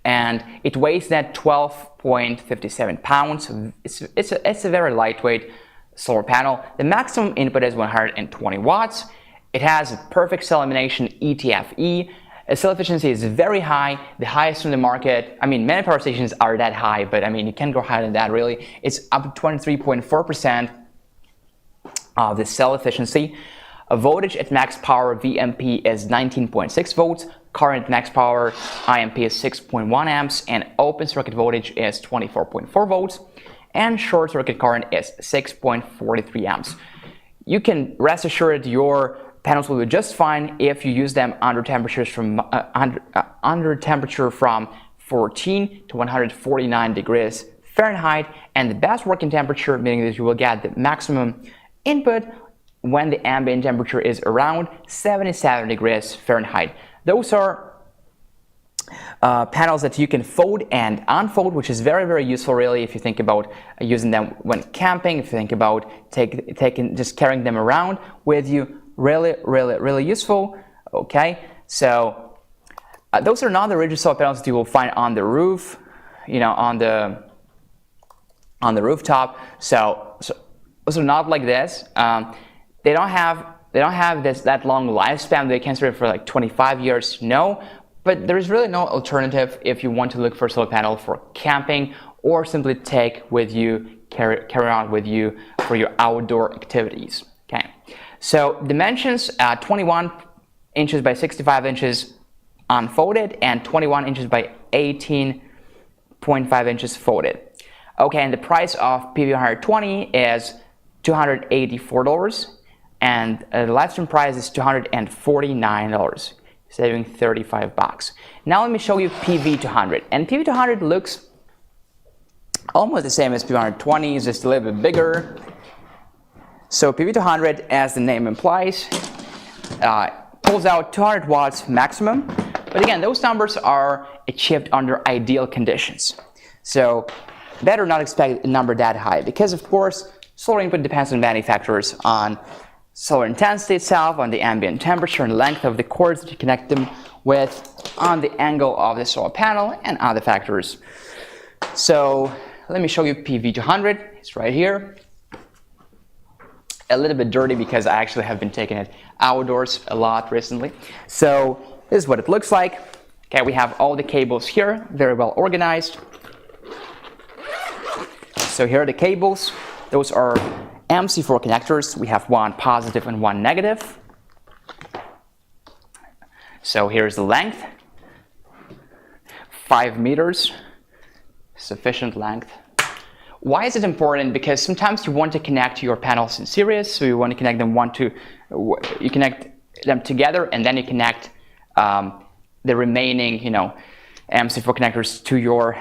And it weighs that 12.57 pounds. It's a very lightweight solar panel. The maximum input is 120 watts. It has a perfect cell elimination ETFE. Cell efficiency is very high, the highest in the market. I mean, many power stations are that high, but I mean, you can't go higher than that really. It's up to 23.4% of the cell efficiency. A voltage at max power VMP is 19.6 volts. Current max power IMP is 6.1 amps, and open circuit voltage is 24.4 volts. And short circuit current is 6.43 amps. You can rest assured your panels will be just fine if you use them under temperatures from under temperature from 14 to 149 degrees Fahrenheit, and the best working temperature, meaning that you will get the maximum input when the ambient temperature is around 77 degrees Fahrenheit. Those are panels that you can fold and unfold, which is very useful really if you think about using them when camping, if you think about just carrying them around with you. Really useful. Okay, so those are not the rigid solar panels that you will find on the roof, you know, on the rooftop. So those are not like this. They don't have that long lifespan. They can serve for like 25 years. No, but there is really no alternative if you want to look for a solar panel for camping, or simply take with you, carry around with you for your outdoor activities. Okay. So dimensions, 21 inches by 65 inches unfolded, and 21 inches by 18.5 inches folded. Okay, and the price of PV120 is $284, and the Livestream price is $249, saving $35. Now let me show you PV200, and PV200 looks almost the same as PV120, it's just a little bit bigger. So PV200, as the name implies, pulls out 200 watts maximum, but again, those numbers are achieved under ideal conditions. So better not expect a number that high, because of course solar input depends on many factors, on solar intensity itself, on the ambient temperature and length of the cords that you connect them with, on the angle of the solar panel, and other factors. So let me show you PV200. It's right here. A little bit dirty because I actually have been taking it outdoors a lot recently. So this is what it looks like. Okay, we have all the cables here, very well organized. So here are the cables. Those are MC4 connectors. We have one positive and one negative. So here's the length. 5 meters, sufficient length. Why is it important? Because sometimes you want to connect your panels in series, so you want to connect them you connect them together, and then you connect the remaining, MC4 connectors to your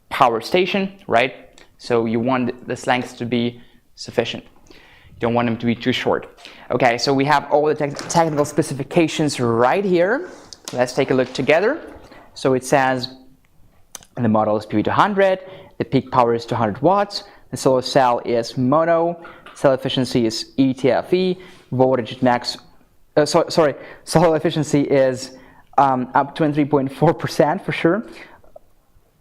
power station, right? So you want this length to be sufficient. You don't want them to be too short. Okay, so we have all the technical specifications right here. Let's take a look together. So it says the model is PV200, the peak power is 200 watts, the solar cell is mono, cell efficiency is ETFE, voltage at max, solar efficiency is up 23.4% for sure.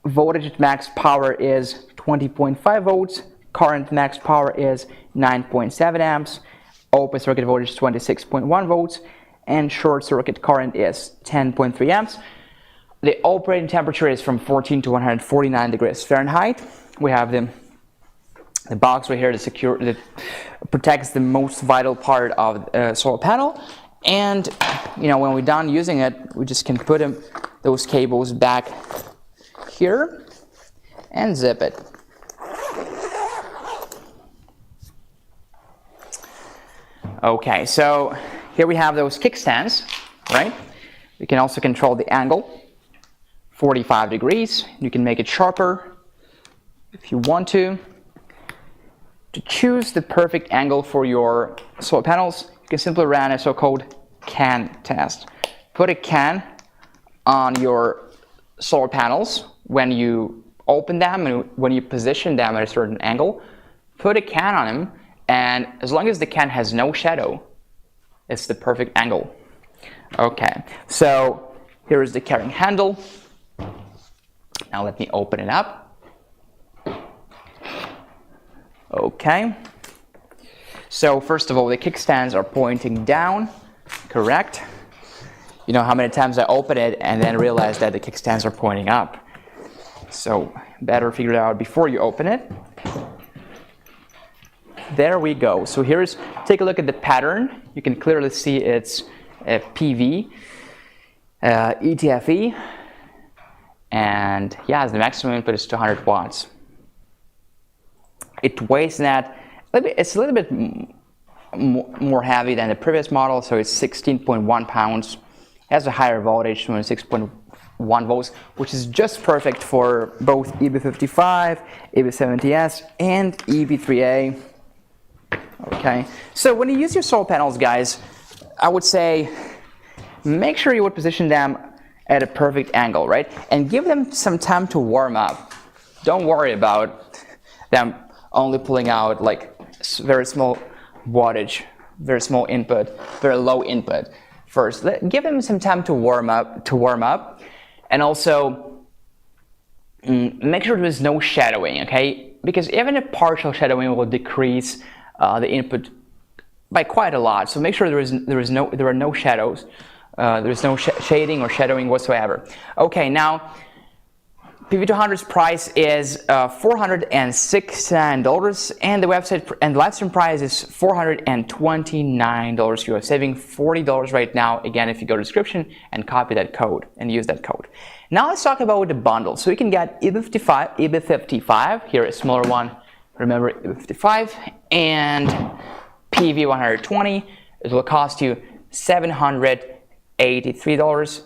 Voltage at max power is 20.5 volts, current max power is 9.7 amps, open circuit voltage is 26.1 volts, and short circuit current is 10.3 amps. The operating temperature is from 14 to 149 degrees Fahrenheit. We have the box right here that protects the most vital part of the solar panel. And when we're done using it, we just can put those cables back here and zip it. Okay, so here we have those kickstands, right? We can also control the angle, 45 degrees. You can make it sharper if you want to. To choose the perfect angle for your solar panels, you can simply run a so-called can test. Put a can on your solar panels when you open them and when you position them at a certain angle. Put a can on them, and as long as the can has no shadow, it's the perfect angle. Okay, so here is the carrying handle. Now let me open it up. Okay, so first of all, the kickstands are pointing down, correct? You know how many times I open it and then realize that the kickstands are pointing up. So better figure it out before you open it. There we go. So take a look at the pattern. You can clearly see it's a PV, ETFE, and yeah, the maximum input is 200 watts. It weighs it's a little bit more heavy than the previous model, so it's 16.1 pounds. It has a higher voltage, 26.1 volts, which is just perfect for both EB55, EB70S, and EB3A. Okay, so when you use your solar panels, guys, I would say make sure you would position them at a perfect angle, right? And give them some time to warm up. Don't worry about them only pulling out like very small wattage, very small input, very low input first. Give them some time to warm up, and also make sure there's no shadowing, okay? Because even a partial shadowing will decrease the input by quite a lot. So make sure there are no shadows, there's no shading or shadowing whatsoever. Okay, now PV200's price is $469, and the website and the live stream price is $429. You are saving $40 right now. Again, if you go to the description and copy that code and use that code. Now let's talk about the bundle. So you can get EB55, here a smaller one. Remember EB55 and PV120. It will cost you $783.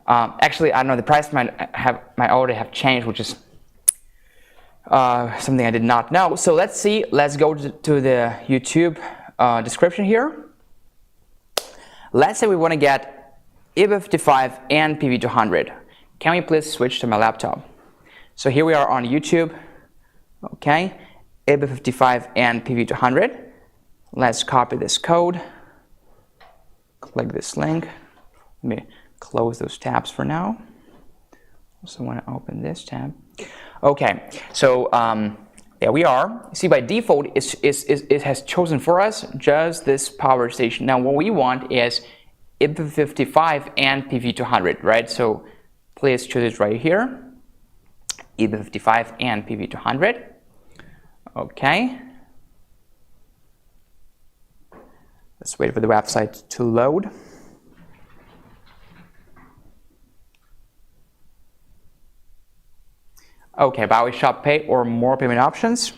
Actually, I don't know, the price might already have changed, which is something I did not know. So let's see. Let's go to the YouTube description here. Let's say we want to get EB55 and PV200. Can we please switch to my laptop? So here we are on YouTube. Okay, EB55 and PV200. Let's copy this code. Click this link. Let me close those tabs for now. Also want to open this tab. Okay, so there we are. See, by default, it has chosen for us just this power station. Now, what we want is EB55 and PV200, right? So please choose it right here. EB55 and PV200. Okay. Let's wait for the website to load. Okay, buy with Shop Pay or more payment options.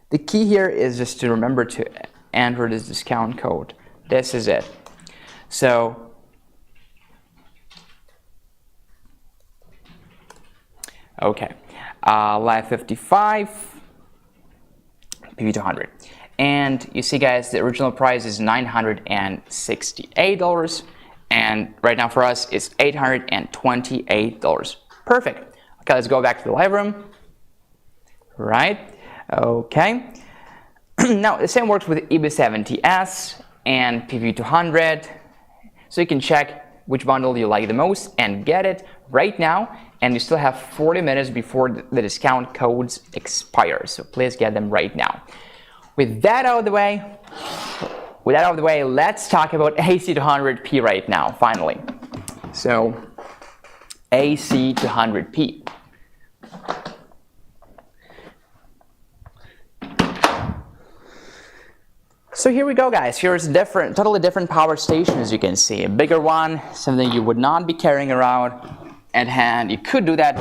The key here is just to remember to enter this discount code. This is it. So okay, Live 55, PV200. And you see, guys, the original price is $968, and right now for us it's $828. Perfect. Okay, let's go back to the live room. Right. Okay. Now the same works with EB70S and PV200. So you can check which bundle you like the most and get it right now. And you still have 40 minutes before the discount codes expire. So please get them right now. With that out of the way, let's talk about AC200P right now, finally. So AC200P. So here we go, guys. Here's a totally different power station, as you can see. A bigger one, something you would not be carrying around at hand. You could do that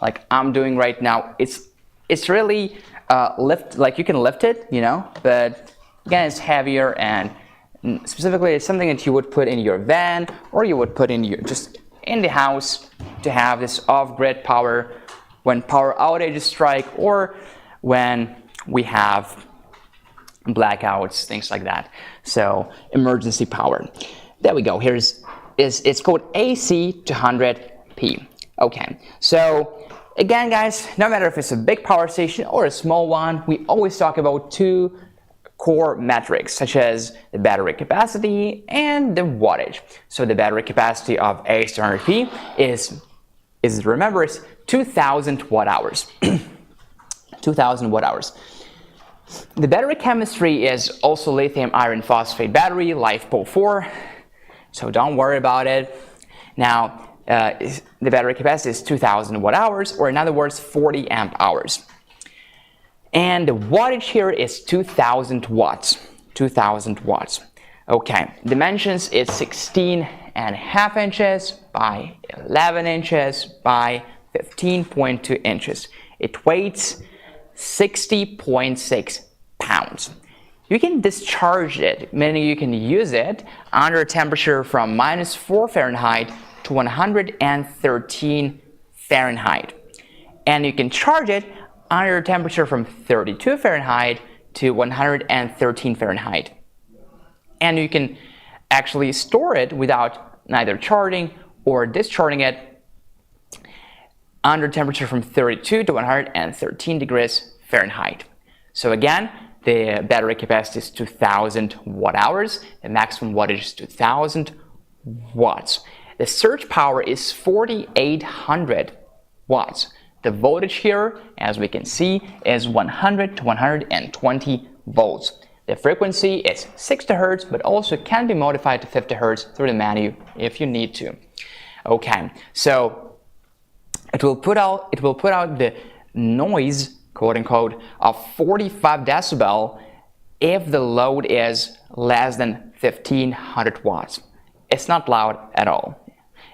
like I'm doing right now. It's really you can lift it, you know, but again, it's heavier, and specifically it's something that you would put in your van, or you would put in just in the house to have this off-grid power when power outages strike, or when we have blackouts, things like that. So emergency power. There we go. It's called AC200P. Okay, so again, guys, no matter if it's a big power station or a small one, we always talk about two core metrics, such as the battery capacity and the wattage. So the battery capacity of AC200P is remember, it's 2,000 watt hours. 2,000 watt hours. The battery chemistry is also lithium iron phosphate battery, LiFePO4, so don't worry about it. Now, the battery capacity is 2,000 watt hours, or in other words, 40 amp hours. And the wattage here is 2,000 watts. 2,000 watts. Okay, dimensions is 16.5 inches by 11 inches by 15.2 inches. It weighs 60.6 pounds. You can discharge it, meaning you can use it under a temperature from -4 Fahrenheit to 113 Fahrenheit. And you can charge it under a temperature from 32 Fahrenheit to 113 Fahrenheit. And you can actually store it without neither charging or discharging it under temperature from 32 to 113 degrees Fahrenheit. So again, the battery capacity is 2,000 watt hours. The maximum wattage is 2,000 watts. The surge power is 4,800 watts. The voltage here, as we can see, is 100 to 120 volts. The frequency is 60 Hz, but also can be modified to 50 Hz through the menu if you need to. Okay, so it will put out the noise, quote unquote, of 45 decibel if the load is less than 1,500 watts. It's not loud at all.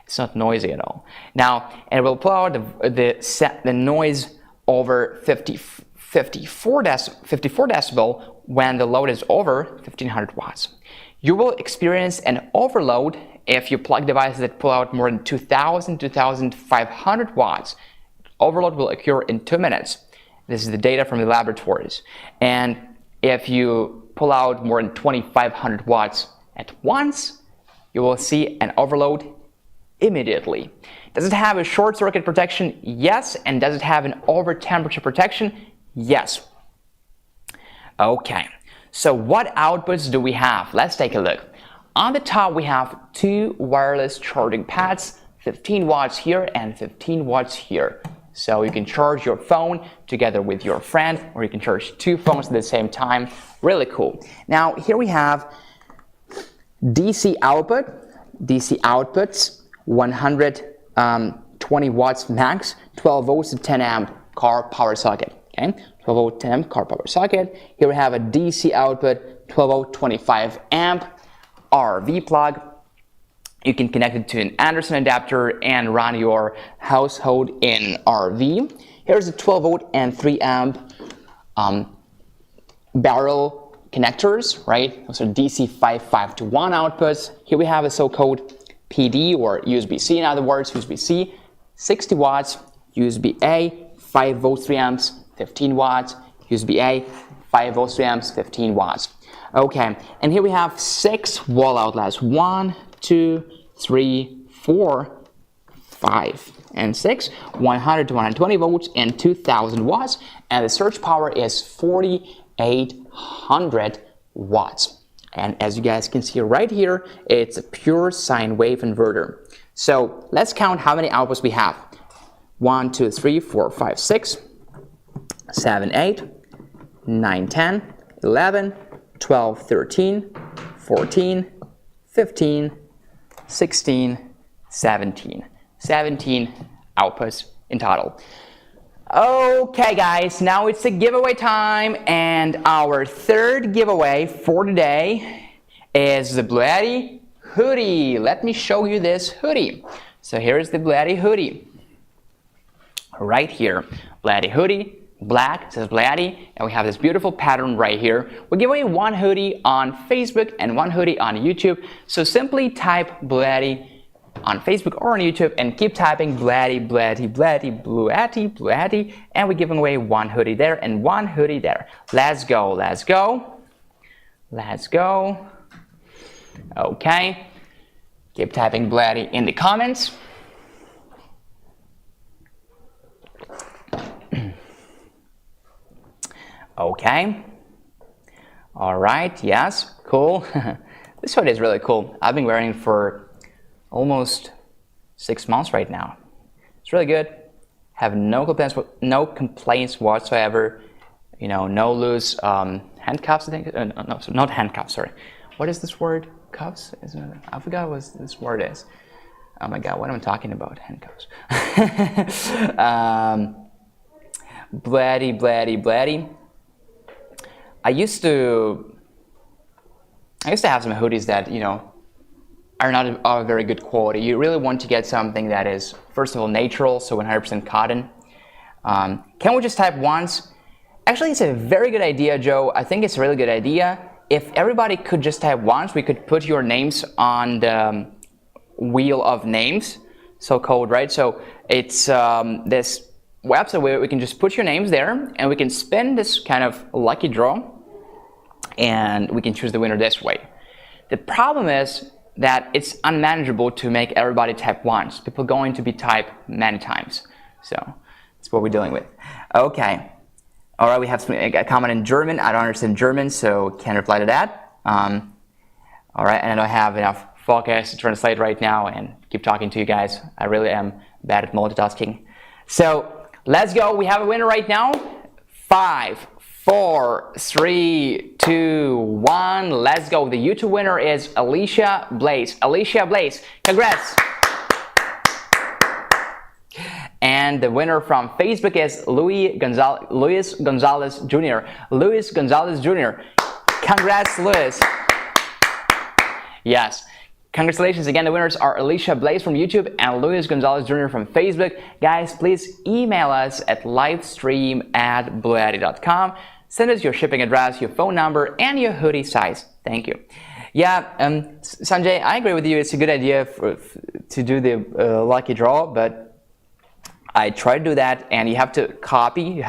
It's not noisy at all. Now, it will put out the noise over 54 decibel when the load is over 1,500 watts. You will experience an overload if you plug devices that pull out more than 2,000 to 2,500 watts. Overload will occur in 2 minutes. This is the data from the laboratories. And if you pull out more than 2,500 watts at once, you will see an overload immediately. Does it have a short circuit protection? Yes. And does it have an over temperature protection? Yes. Okay, so what outputs do we have? Let's take a look. On the top we have two wireless charging pads, 15 watts here and 15 watts here. So you can charge your phone together with your friend, or you can charge two phones at the same time. Really cool. Now here we have DC outputs, 120 watts max, 12 volts to 10 amp car power socket. Okay, 12 volt 10 amp car power socket. Here we have a DC output, 12 volt 25 amp RV plug. You can connect it to an Anderson adapter and run your household in RV. Here's a 12 volt and 3 amp barrel connectors, right? Those are DC 5.5 to 1 outputs. Here we have a so-called PD or USB-C, in other words, USB-C, 60 watts, USB-A, 5 volts, 3 amps, 15 watts, USB-A, 5 volts, 3 amps, 15 watts. Okay, and here we have 6 wall outlets. 1, 2, 3, 4, 5, and 6. 100 to 120 volts and 2000 watts. And the surge power is 4800 watts. And as you guys can see right here, it's a pure sine wave inverter. So let's count how many outputs we have. 1, 2, 3, 4, 5, 6, 7, 8, 9, 10, 11, 12, 13, 14, 15, 16, 17. 17 outputs in total. Okay guys, now it's the giveaway time, and our third giveaway for today is the BLUETTI hoodie. Let me show you this hoodie. So here's the BLUETTI hoodie. Right here, BLUETTI hoodie, black, it says BLUETTI, and we have this beautiful pattern right here. We'll give away 1 hoodie on Facebook and 1 hoodie on YouTube. So simply type BLUETTI on Facebook or on YouTube and keep typing BLUETTI, BLUETTI, BLUETTI, BLUETTI, BLUETTI, and we're giving away 1 hoodie there and 1 hoodie there. Let's go, let's go, let's go. Okay, keep typing BLUETTI in the comments. Okay, all right, yes, cool. This hoodie is really cool. I've been wearing it for almost 6 months right now. It's really good. Have no complaints whatsoever. You know, no loose handcuffs. I think no, not handcuffs. Sorry. What is this word? Cuffs? I forgot what this word is. Oh my God, what am I talking about? Handcuffs. BLUETTI, BLUETTI, BLUETTI. I used to have some hoodies that, you know, are not of very good quality. You really want to get something that is, first of all, natural, so 100% cotton. Can we just type once? Actually, it's a very good idea, Joe. I think it's a really good idea. If everybody could just type once, we could put your names on the wheel of names, so-called, right? So it's this website where we can just put your names there, and we can spin this kind of lucky draw, and we can choose the winner this way. The problem is that it's unmanageable to make everybody type once. People are going to be typed many times. So that's what we're dealing with. Okay. All right, we have a comment in German. I don't understand German, so can't reply to that. All right, and I don't have enough focus to translate right now and keep talking to you guys. I really am bad at multitasking. So let's go. We have a winner right now. 5, 4, 3, 2, 1. Let's go. The YouTube winner is Alicia Blaze. Alicia Blaze, congrats. And the winner from Facebook is Luis Gonzalez Jr. Luis Gonzalez Jr. Congrats, Luis. Yes. Congratulations again. The winners are Alicia Blaze from YouTube and Luis Gonzalez Jr. from Facebook. Guys, please email us at livestream@bluetti.com. Send us your shipping address, your phone number, and your hoodie size. Thank you. Yeah, Sanjay, I agree with you. It's a good idea to do the lucky draw, but I try to do that, and you have to copy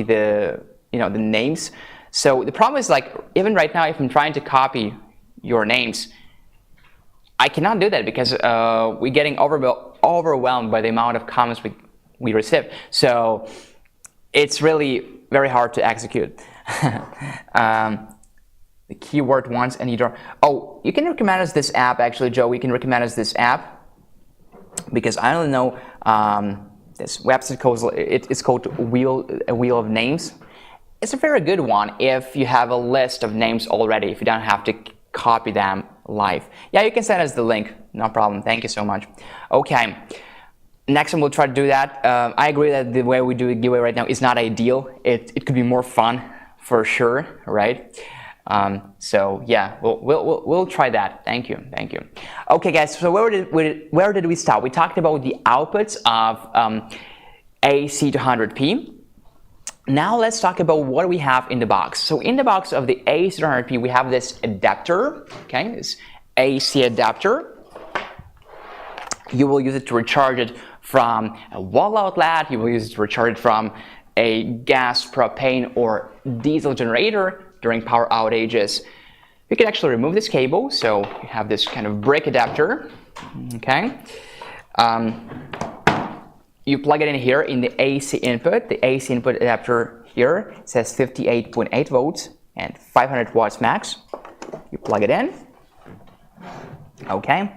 the the names. So the problem is, like, even right now, if I'm trying to copy your names, I cannot do that because we're getting overwhelmed by the amount of comments we receive. So it's really very hard to execute. The keyword once and you draw. Oh, you can recommend us this app, actually, Joe. We can recommend us this app because I don't know. This website it's called A Wheel of Names. It's a very good one if you have a list of names already, if you don't have to copy them live. Yeah, you can send us the link, no problem. Thank you so much. Okay, next time we'll try to do that. I agree that the way we do a giveaway right now is not ideal. It could be more fun for sure, right? So yeah, we'll try that. Thank you. Okay, guys. So where did we stop? We talked about the outputs of AC200P. Now let's talk about what we have in the box. So in the box of the AC200P, we have this adapter. Okay, this AC adapter. You will use it to recharge it from a wall outlet. You will use it to recharge it from a gas, propane, or diesel generator during power outages. You can actually remove this cable, so you have this kind of brick adapter. Okay. You plug it in here in the AC input. The AC input adapter here says 58.8 volts and 500 watts max. You plug it in. Okay.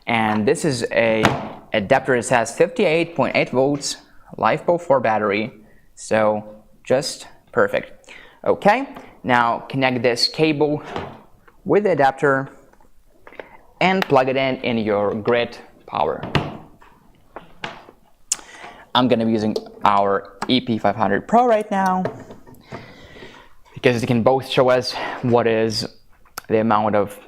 And this is a adapter that says 58.8 volts, LiFePO 4 battery. So just perfect. Okay. Now connect this cable with the adapter and plug it in your grid power. I'm going to be using our EP500 Pro right now because it can both show us what is the amount of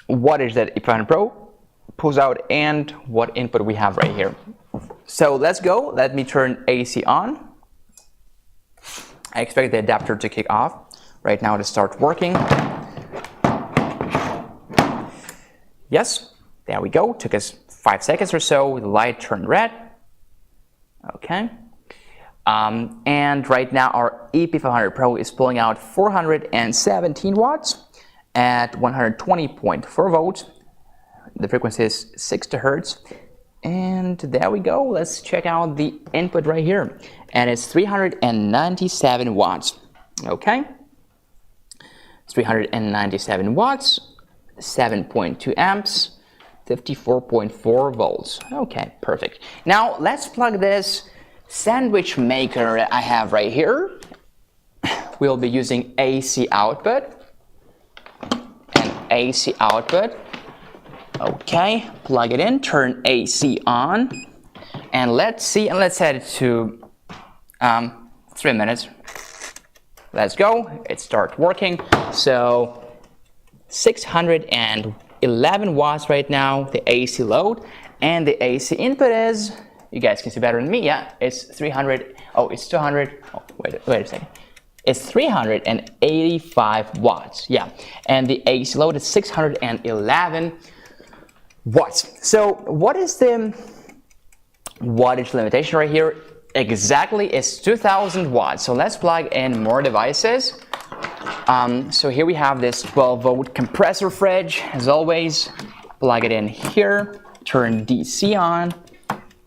wattage that EP500 Pro pulls out and what input we have right here. So let's go. Let me turn AC on. I expect the adapter to kick off right now to start working. Yes, there we go. Took us 5 seconds or so. The light turned red. Okay. And right now our EP500 Pro is pulling out 417 watts at 120.4 volts. The frequency is 60 hertz. And there we go. Let's check out the input right here. And it's 397 watts. Okay. 397 watts, 7.2 amps. 54.4 volts. Okay, perfect. Now let's plug this sandwich maker that I have right here. We'll be using AC output and AC output. Okay, plug it in, turn AC on, and let's see, and let's set it to 3 minutes. Let's go. It starts working. So 611 watts right now, the AC load, and the AC input is, you guys can see better than me, yeah, it's 300, oh, it's 200, oh, wait a second. It's 385 watts, yeah, and the AC load is 611 watts. So what is the wattage limitation right here? Exactly, it's 2000 watts. So let's plug in more devices. So here we have this 12-volt compressor fridge. As always, plug it in here, turn DC on.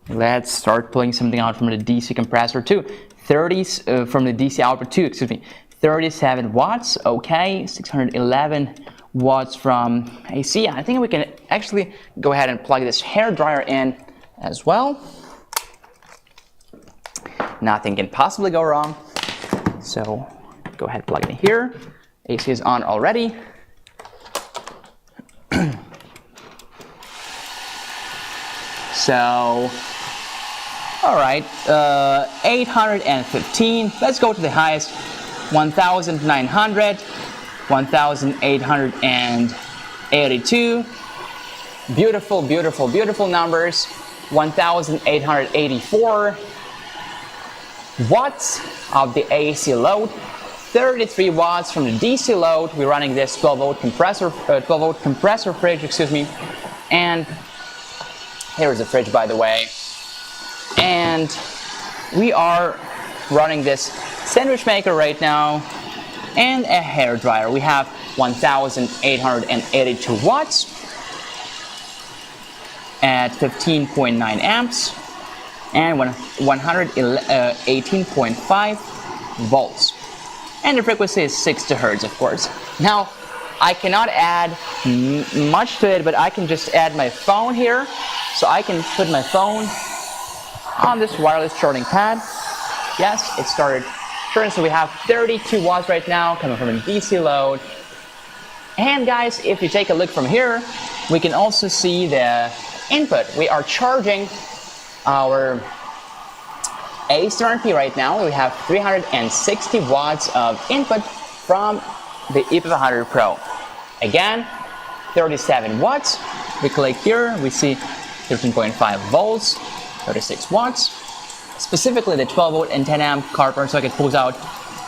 Let's start pulling something out from the DC compressor too. From the DC output too, excuse me. 37 watts, okay, 611 watts from AC. I think we can actually go ahead and plug this hair dryer in as well. Nothing can possibly go wrong. So go ahead, plug it in here. AC is on already. So, all right, 815. Let's go to the highest. 1,900, 1,882. Beautiful, beautiful, beautiful numbers. 1,884 watts of the AC load. 33 watts from the DC load. We're running this 12-volt compressor fridge, excuse me. And here is the fridge, by the way. And we are running this sandwich maker right now and a hair dryer. We have 1,882 watts at 15.9 amps and 118.5 volts. And the frequency is 60 hertz, of course. Now, I cannot add much to it, but I can just add my phone here. So I can put my phone on this wireless charging pad. Yes, it started charging, so we have 32 watts right now coming from a DC load. And guys, if you take a look from here, we can also see the input. We are charging our AC200P right now. We have 360 watts of input from the EB500 Pro. Again, 37 watts. We click here, we see 13.5 volts, 36 watts. Specifically, the 12 volt and 10 amp car power socket pulls out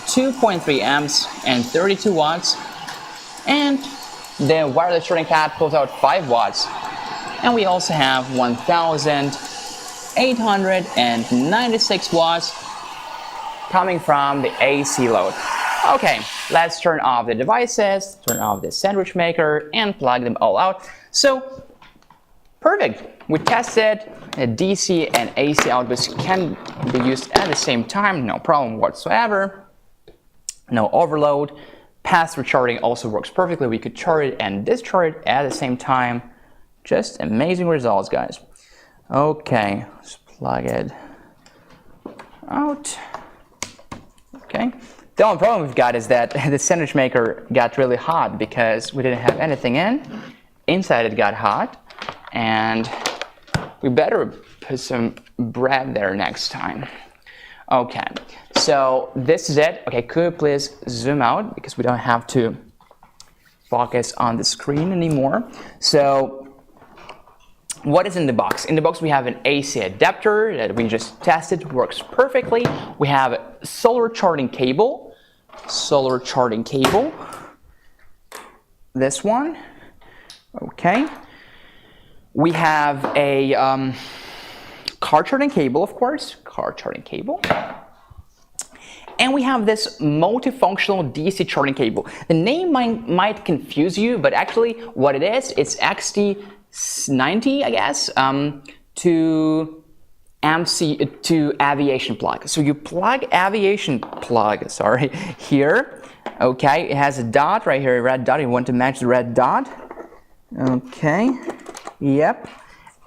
2.3 amps and 32 watts. And the wireless charging pad pulls out 5 watts. And we also have 1,896 watts coming from the AC load. Okay, let's turn off the devices, turn off the sandwich maker, and plug them all out. So, perfect. We tested the DC and AC outputs can be used at the same time, no problem whatsoever. No overload. Pass-through charging also works perfectly. We could charge it and discharge it at the same time. Just amazing results, guys. Okay, let's plug it out. Okay. The only problem we've got is that the sandwich maker got really hot because we didn't have anything in. Inside it got hot, and we better put some bread there next time. Okay, so this is it. Okay, could you please zoom out because we don't have to focus on the screen anymore. So what is in the box? In the box we have an AC adapter that we just tested, works perfectly. We have a solar charging cable. This one. Okay. We have a car charging cable, of course. And we have this multifunctional DC charging cable. The name might confuse you, but actually what it is, it's XT90, I guess, to aviation plug. So you plug aviation plug, here. Okay, it has a dot right here, a red dot. You want to match the red dot. Okay, yep.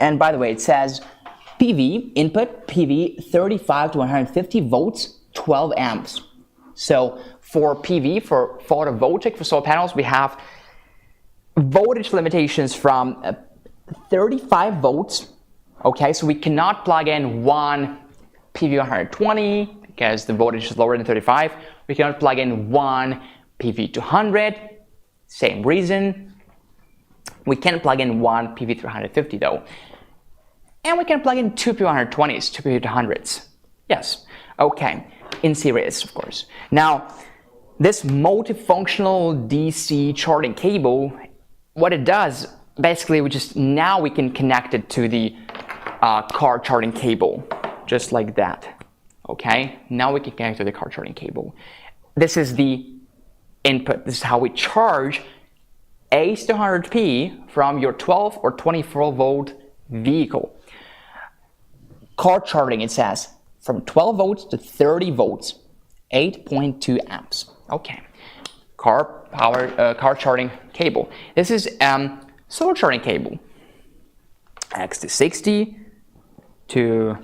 And by the way, it says PV, input PV 35 to 150 volts, 12 amps. So for PV, for photovoltaic, for solar panels, we have voltage limitations from 35 volts. Okay, so we cannot plug in one PV 120 because the voltage is lower than 35. We cannot plug in one PV 200, same reason. We can plug in one PV 350 though. And we can plug in two PV 120s, two PV 200s. Yes, okay, in series, of course. Now, this multifunctional DC charging cable, what it does, basically, now we can connect it to the car charging cable, just like that. Okay, now we can connect to the car charging cable. This is the input. This is how we charge AC to 100P from your 12 or 24 volt vehicle. Car charging, it says, from 12 volts to 30 volts, 8.2 amps. Okay, car charging cable. This is solar charging cable. XT60 to,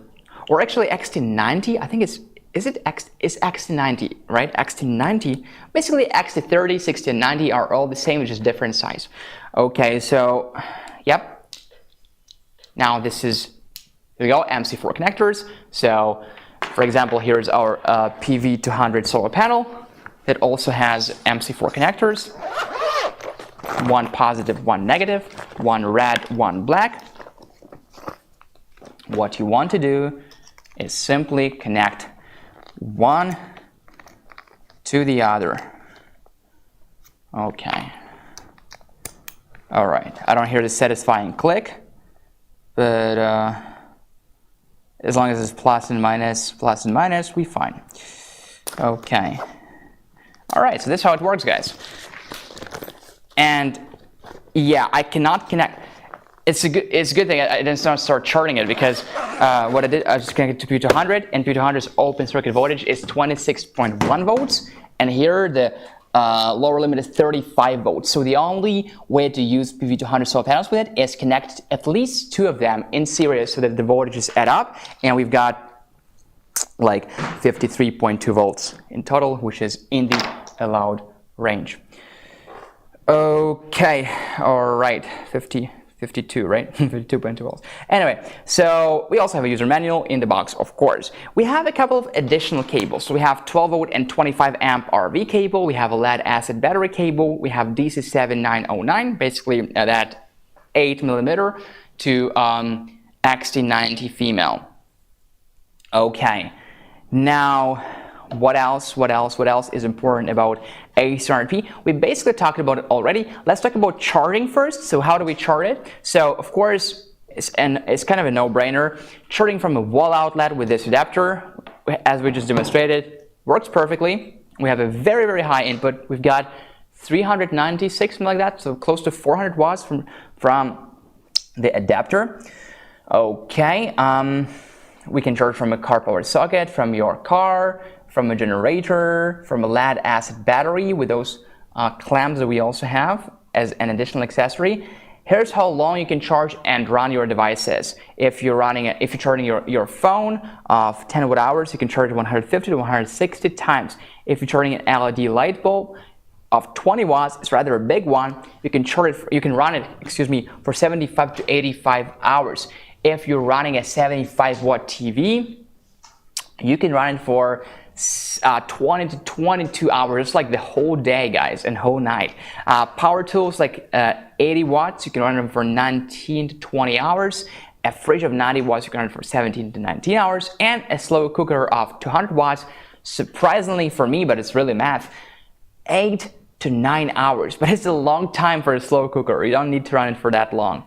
or actually XT90. I think it's XT90, right? XT90. Basically, XT30, 60, and 90 are all the same, just different size. Okay, so yep. Now this is, here we go, MC4 connectors. So, for example, here's our PV200 solar panel. It also has MC4 connectors. One positive, one negative, one red, one black. What you want to do is simply connect one to the other. Okay. All right. I don't hear the satisfying click, but as long as it's plus and minus, we fine. Okay. All right. So this is how it works, guys. And yeah, I cannot connect. It's a good thing I didn't start charting it because what I did, I just connected to P200, and P200's open circuit voltage is 26.1 volts, and here the lower limit is 35 volts. So the only way to use PV200 solar panels with it is connect at least two of them in series so that the voltages add up, and we've got like 53.2 volts in total, which is in the allowed range. Okay, all right, 52, right? 52.2 volts. Anyway, so we also have a user manual in the box, of course. We have a couple of additional cables. So we have 12 volt and 25 amp RV cable. We have a lead acid battery cable. We have DC 7909, basically that 8 millimeter to XT90 female. Okay, now what else is important about AC200P? We basically talked about it already. Let's talk about charging first. So how do we charge it? So of course, it's kind of a no-brainer. Charging from a wall outlet with this adapter, as we just demonstrated, works perfectly. We have a very, very high input. We've got 396, something like that, so close to 400 watts from the adapter. Okay, we can charge from a car power socket, from your car, from a generator, from a lead acid battery with those clamps that we also have as an additional accessory. Here's how long you can charge and run your devices. If you're charging your phone of 10 watt hours, you can charge 150 to 160 times. If you're charging an LED light bulb of 20 watts, it's rather a big one, you can run it, for 75 to 85 hours. If you're running a 75 watt TV, you can run it for 20 to 22 hours, just like the whole day, guys, and whole night. Power tools like 80 watts, you can run them for 19 to 20 hours. A fridge of 90 watts, you can run it for 17 to 19 hours. And a slow cooker of 200 watts, surprisingly for me, but it's really math, 8 to 9 hours. But it's a long time for a slow cooker. You don't need to run it for that long.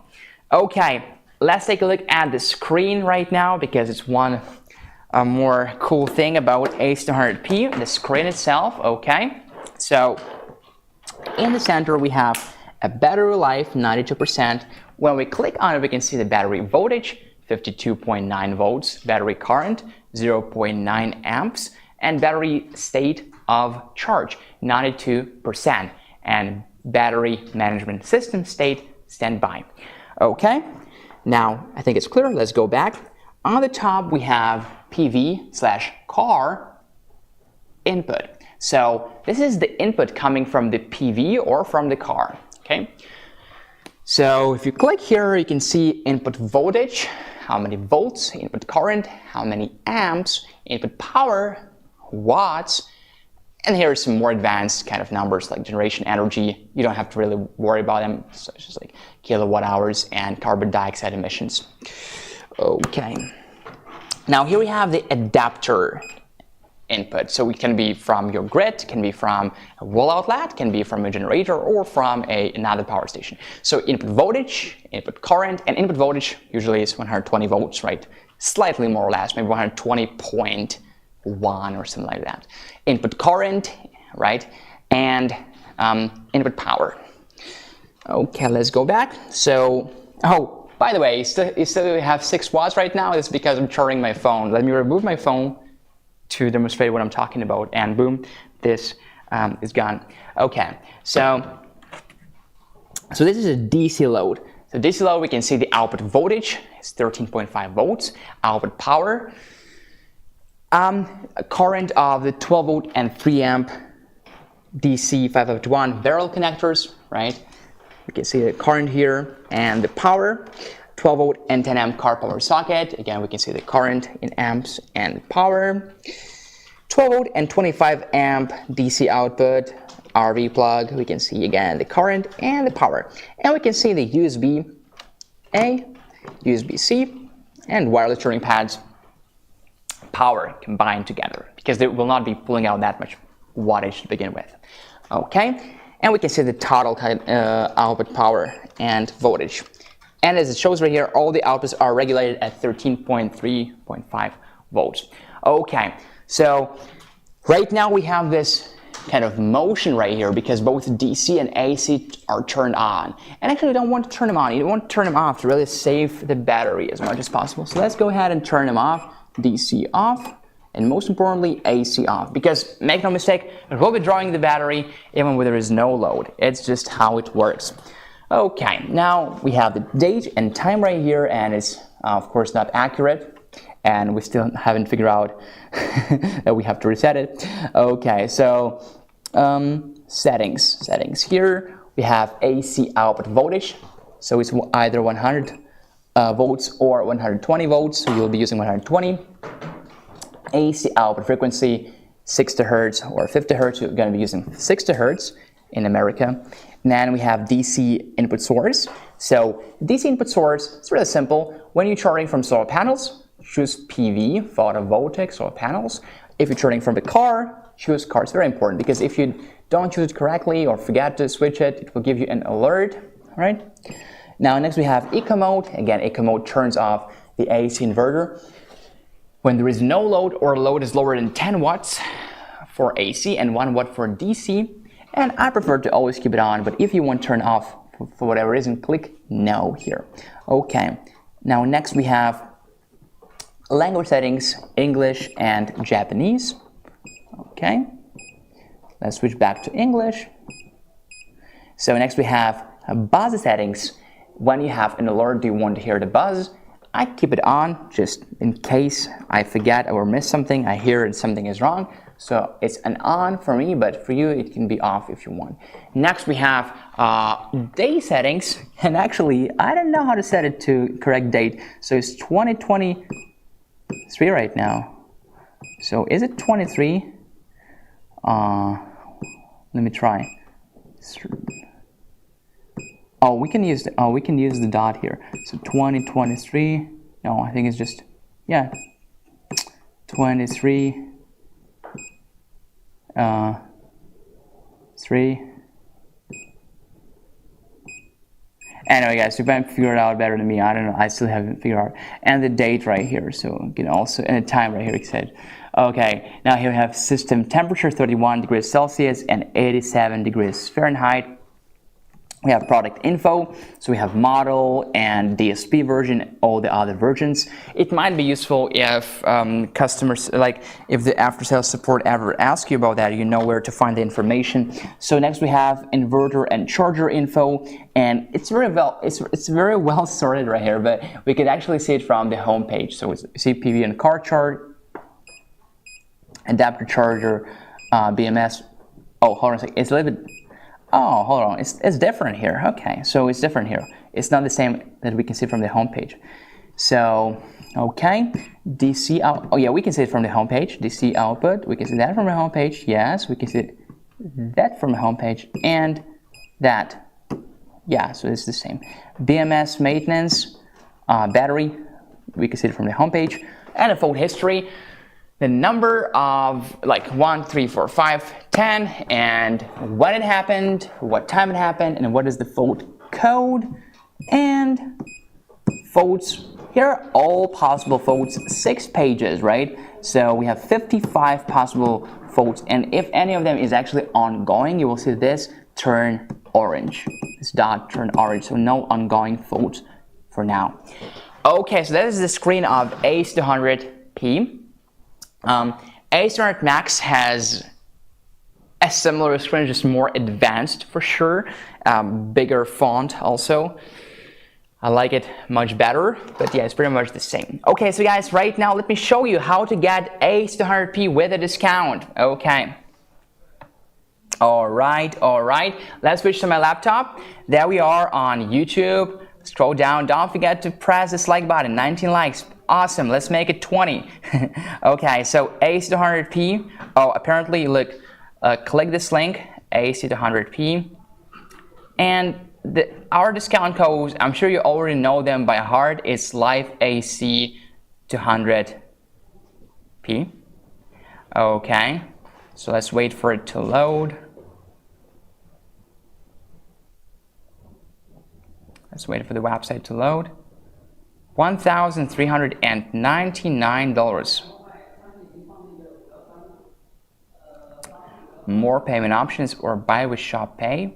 Okay, let's take a look at the screen right now, because it's one more cool thing about AC200P, the screen itself. Okay, so in the center we have a battery life 92%. When we click on it, we can see the battery voltage 52.9 volts, battery current 0.9 amps, and battery state of charge 92%, and battery management system state standby. Okay, now I think it's clear. Let's go back. On the top we have PV/car input. So this is the input coming from the PV or from the car. Okay, so if you click here, you can see input voltage, how many volts, input current, how many amps, input power, watts, and here are some more advanced kind of numbers like generation energy. You don't have to really worry about them, so it's just like kilowatt hours and carbon dioxide emissions. Okay, now here we have the adapter input. So it can be from your grid, can be from a wall outlet, can be from a generator, or from another power station. So input voltage, input current, and input voltage usually is 120 volts, right? Slightly more or less, maybe 120.1 or something like that. Input current, right? And input power. Okay, let's go back. So, oh, by the way, you still have 6 watts right now. It's because I'm charging my phone. Let me remove my phone to demonstrate what I'm talking about, and boom, this is gone. Okay, so this is a DC load. So DC load, we can see the output voltage is 13.5 volts, output power, a current of the 12 volt and 3 amp DC 551 barrel connectors, right? You can see the current here and the power. 12 volt and 10 amp car power socket. Again, we can see the current in amps and power. 12 volt and 25 amp DC output, RV plug. We can see again the current and the power. And we can see the USB-A, USB-C, and wireless charging pads power combined together, because they will not be pulling out that much wattage to begin with. Okay, and we can see the total output power and voltage. And as it shows right here, all the outputs are regulated at 13.3.5 volts. Okay, so right now we have this kind of motion right here because both DC and AC are turned on. And actually you don't want to turn them on, you don't want to turn them off to really save the battery as much as possible. So let's go ahead and turn them off, DC off, and most importantly AC off, because make no mistake, it will be drawing the battery even when there is no load. It's just how it works. Okay, now we have the date and time right here, and it's of course not accurate, and we still haven't figured out that we have to reset it. Okay, so settings here we have AC output voltage So it's either 100 volts or 120 volts, so you'll be using 120. AC output frequency 60 hertz or 50 hertz, you're going to be using 60 hertz in America. And then we have DC input source. So DC input source, it's really simple. When you're charging from solar panels, choose PV, photovoltaic solar panels. If you're charging from the car, choose car. It's very important because if you don't choose it correctly or forget to switch it, it will give you an alert, right? Now next we have eco mode. Again, eco mode turns off the AC inverter when there is no load or load is lower than 10 watts for AC and 1 watt for DC. And I prefer to always keep it on, but if you want to turn off for whatever reason, click no here. Okay, now next we have language settings, English and Japanese. Okay, let's switch back to English. So next we have buzz settings. When you have an alert, do you want to hear the buzz? I keep it on just in case I forget or miss something, I hear something is wrong. So it's an on for me, but for you it can be off if you want. Next we have day settings, and actually I don't know how to set it to correct date. So it's 2023 right now. So is it 23? Let me try. Oh, we can use the dot here. So 2023. No, I think it's just 23. 3. Anyway, guys, you might figure it out better than me. I don't know. I still haven't figured out. And the date right here. So you can also, and the time right here, it said. Okay, now here we have system temperature 31 degrees Celsius and 87 degrees Fahrenheit. We have product info, so we have model and DSP version, all the other versions. It might be useful if customers, like if the after sales support ever asks you about that, you know where to find the information. So next we have inverter and charger info, and it's very well sorted right here, but we can actually see it from the home page. So it's see PV and car chart, adapter charger, BMS. Oh, hold on a second. It's a little bit. Oh, hold on. It's different here. Okay, so it's different here. It's not the same that we can see from the home page. So, okay, DC out. Oh yeah, we can see it from the home page. DC output. We can see that from the home page. Yes, we can see that from the home page, and that. Yeah, so it's the same. BMS maintenance, battery. We can see it from the home page, and a fault history. The number of like 1, 3, 4, 5, 10, and when it happened, what time it happened, and what is the fault code, and faults. Here are all possible faults, 6 pages, right? So we have 55 possible faults, and if any of them is actually ongoing, you will see this turn orange. This dot turn orange, so no ongoing faults for now. Okay, so that is the screen of A200P. A200 Max has a similar screen, just more advanced for sure, bigger font also. I like it much better, but yeah, it's pretty much the same. Okay, so guys, right now let me show you how to get A200P with a discount. Okay. All right. Let's switch to my laptop. There we are on YouTube. Scroll down. Don't forget to press this like button. 19 likes. Awesome. Let's make it 20. Okay, so A200P. Oh, apparently, look, click this link, A200P. And our discount codes, I'm sure you already know them by heart. It's LifeAC200P. Okay, so let's wait for it to load. Let's wait for the website to load. $1,399. More payment options or buy with Shop Pay.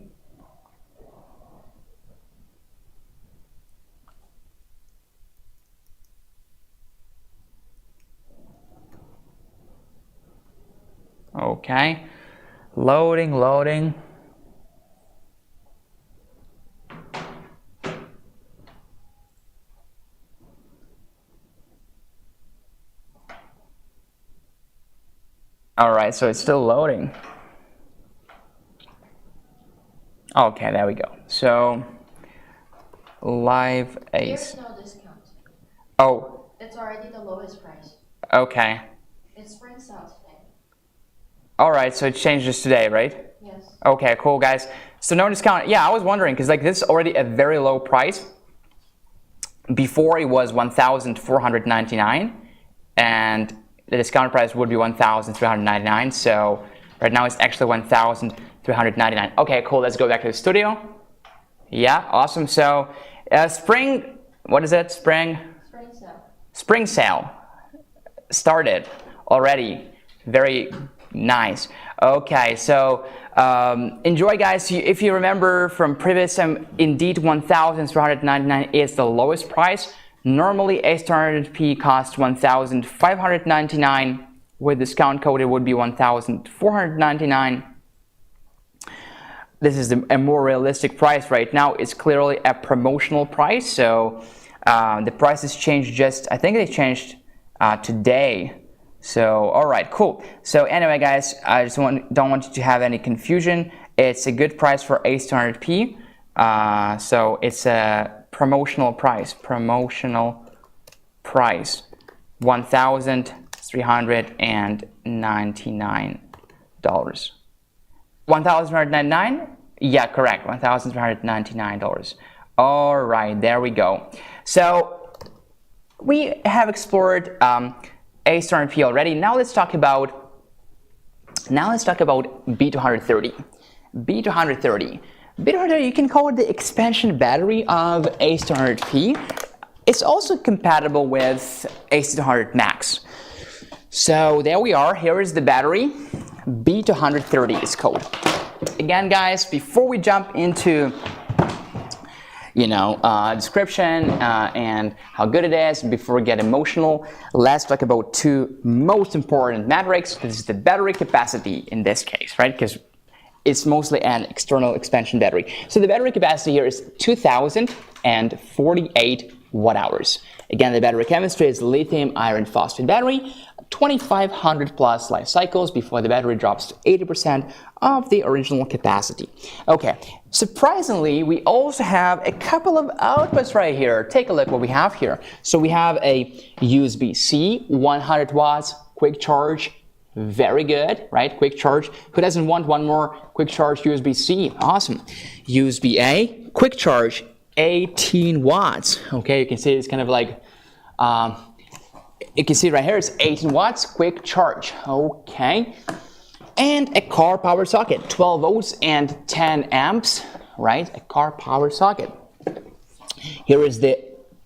Okay, loading. All right, so it's still loading. Okay, there we go. So Live
There's
Ace.
no discount.
Oh,
It's already the lowest price.
okay.
It's spring sale today.
All right, so it changes today, right?
Yes.
Okay, cool, guys. So no discount. Yeah, I was wondering because like this is already a very low price. Before it was 1,499, and the discount price would be 1,399. So right now it's actually 1,399. Okay, cool. Let's go back to the studio. Yeah, awesome. So spring, what is it? Spring
Spring sale.
Spring sale started already. Very nice. Okay, so enjoy, guys. If you remember from previous time, indeed 1,399 is the lowest price. Normally A200P costs 1,599. With discount code it would be 1,499. This is a more realistic price right now. It's clearly a promotional price, so the prices changed just, I think they changed today. So, all right, cool. So anyway, guys, I just don't want you to have any confusion. It's a good price for A200P. So it's a promotional price. $1,399. 1,399? Yeah, correct. $1,399. All right, there we go. So we have explored A200P already. Now let's talk about B230. B230, you can call it the expansion battery of A200P. It's also compatible with A200 Max. So there we are. Here is the battery. B230 is called. Again, guys, before we jump into description and how good it is, before we get emotional, let's talk about two most important metrics. This is the battery capacity in this case, right? Because it's mostly an external expansion battery. So the battery capacity here is 2,048 watt-hours. Again, the battery chemistry is lithium iron phosphate battery, 2,500 plus life cycles before the battery drops to 80% of the original capacity. Okay, surprisingly, we also have a couple of outputs right here. Take a look what we have here. So we have a USB-C, 100 watts, quick charge. Very good, right? Quick charge. Who doesn't want one more quick charge USB-C? Awesome. USB-A, quick charge, 18 watts. Okay, you can see it's kind of like, you can see right here, it's 18 watts, quick charge. Okay. And a car power socket, 12 volts and 10 amps, right? A car power socket. Here is the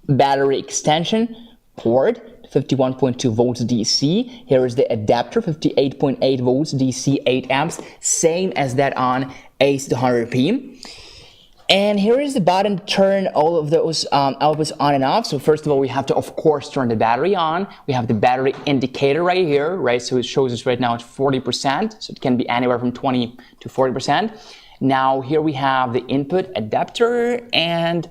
battery extension port, 51.2 volts DC. Here is the adapter, 58.8 volts DC, 8 amps, same as that on A200P. And here is the button to turn all of those outputs on and off. So first of all, we have to, of course, turn the battery on. We have the battery indicator right here, right? So it shows us right now at 40%. So it can be anywhere from 20 to 40%. Now here we have the input adapter, and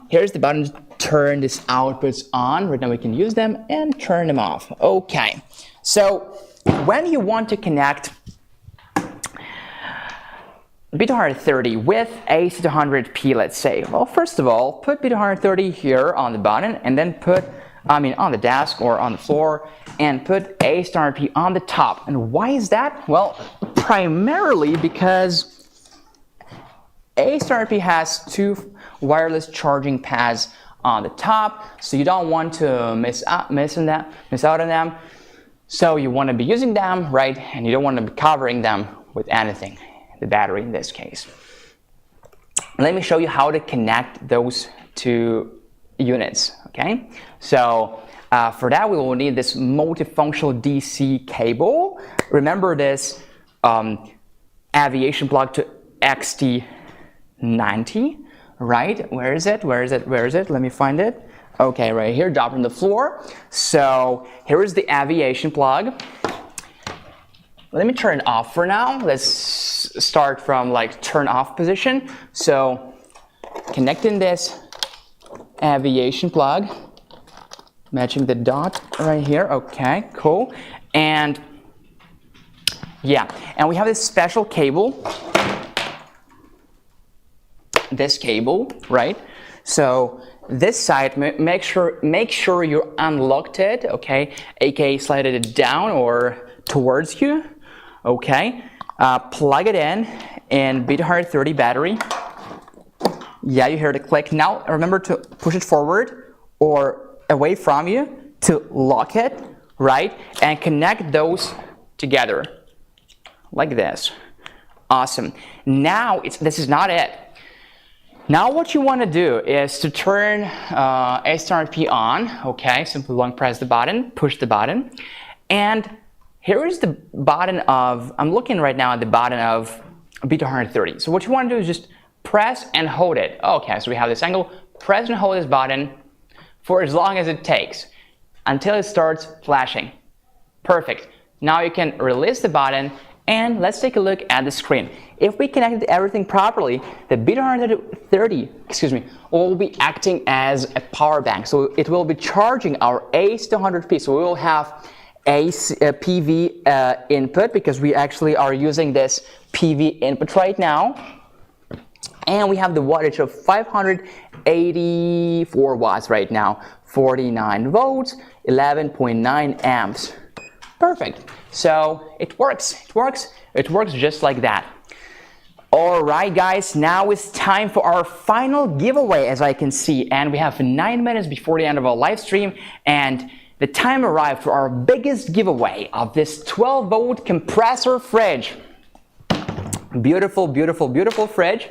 here's the button to turn these outputs on. Right now we can use them and turn them off. Okay. So when you want to connect B230 with A200P, let's say. Well, first of all, put B230 here on the button, and then put, on the desk or on the floor, and put A200P on the top. And why is that? Well, primarily because A200P has two wireless charging pads on the top, so you don't want to miss out on them. So you want to be using them, right? And you don't want to be covering them with anything. The battery in this case. Let me show you how to connect those two units, okay? So for that we will need this multifunctional DC cable. Remember this aviation plug to XT90, right? Where is it? Let me find it. Okay, right here, drop on the floor. So here is the aviation plug. Let me turn it off for now. Let's start from like turn off position. So connecting this aviation plug, matching the dot right here. Okay, cool. And yeah, and we have this special cable this cable, right? So this side, make sure you unlocked it, okay? aka slide it down or towards you, okay? Plug it in B230 battery. Yeah, you hear the click. Now remember to push it forward or away from you to lock it, right? And connect those together like this. Awesome. Now this is not it. Now what you want to do is to turn A200P on, okay? Simply long press the button, push the button, and here is the button of, I'm looking right now at the button of B230. So what you want to do is just press and hold it. Okay, so we have this angle, press and hold this button for as long as it takes until it starts flashing. Perfect. Now you can release the button and let's take a look at the screen. If we connected everything properly, the B230, will be acting as a power bank. So it will be charging our A200P. So we will have a PV input because we actually are using this PV input right now. And we have the wattage of 584 watts right now, 49 volts, 11.9 amps. Perfect. So it works just like that. All right, guys, now it's time for our final giveaway, as I can see, and we have 9 minutes before the end of our live stream, and the time arrived for our biggest giveaway of this 12-volt compressor fridge. Beautiful, beautiful, beautiful fridge.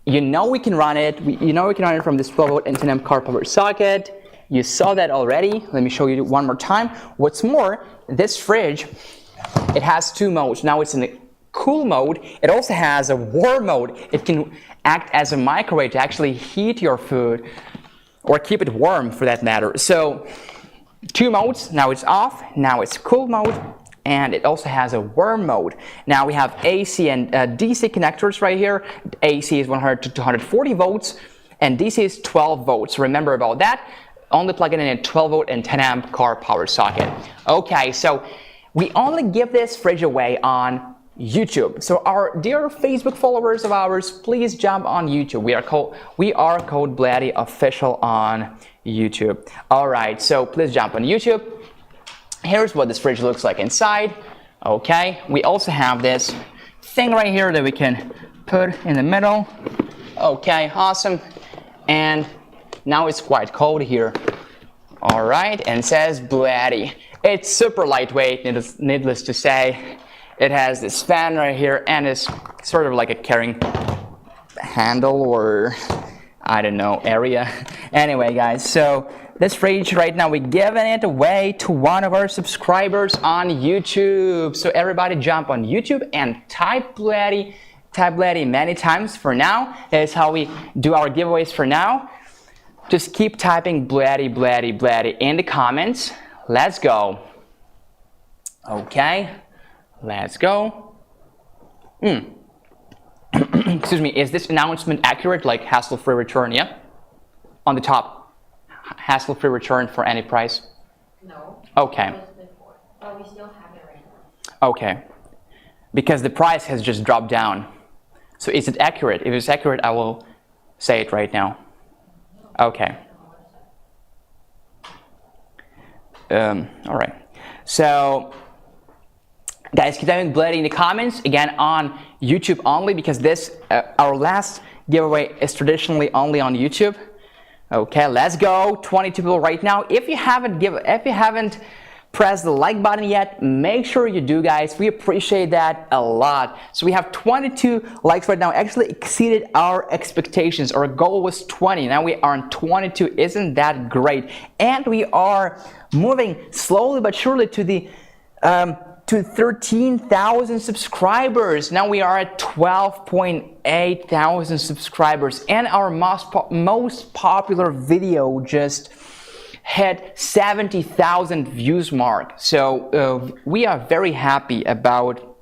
You know we can run it. You know we can run it from this 12-volt and 10 amp car power socket. You saw that already. Let me show you one more time. What's more, this fridge, it has two modes. Now it's in the cool mode. It also has a warm mode. It can act as a microwave to actually heat your food or keep it warm for that matter. So two modes. Now it's off. Now it's cool mode. And it also has a warm mode. Now we have AC and DC connectors right here. AC is 100 to 240 volts and DC is 12 volts. Remember about that. Only plug it in a 12-volt and 10 amp car power socket. Okay, so we only give this fridge away on YouTube. So our dear Facebook followers of ours, please jump on YouTube. We are called BLUETTI Official on YouTube. All right, so please jump on YouTube. Here's what this fridge looks like inside. Okay, we also have this thing right here that we can put in the middle. Okay, awesome. And now it's quite cold here. All right, and it says BLUETTI. It's super lightweight, needless to say. It has this fan right here and it's sort of like a carrying handle or I don't know, area. Anyway, guys, so this fridge right now, we're giving it away to one of our subscribers on YouTube. So everybody jump on YouTube and type BLUETTI many times for now. That is how we do our giveaways for now. Just keep typing BLUETTI, BLUETTI, BLUETTI in the comments. Let's go. Okay, let's go. Excuse me, is this announcement accurate, like hassle-free return, yeah? On the top, hassle-free return for any price?
No.
Okay.
It was before, but we still have it right now.
Okay, because the price has just dropped down. So is it accurate? If it's accurate, I will say it right now. Okay. All right. So, guys, keep typing BLUETTI in the comments. Again, on YouTube only, because this our last giveaway is traditionally only on YouTube. Okay, let's go. 22 people right now. If you haven't pressed the like button yet, make sure you do, guys. We appreciate that a lot. So we have 22 likes right now. Actually exceeded our expectations. Our goal was 20. Now we are on 22. Isn't that great? And we are moving slowly but surely to the to 13,000 subscribers. Now we are at 12.8 thousand subscribers, and our most popular video just hit 70,000 views mark. So we are very happy about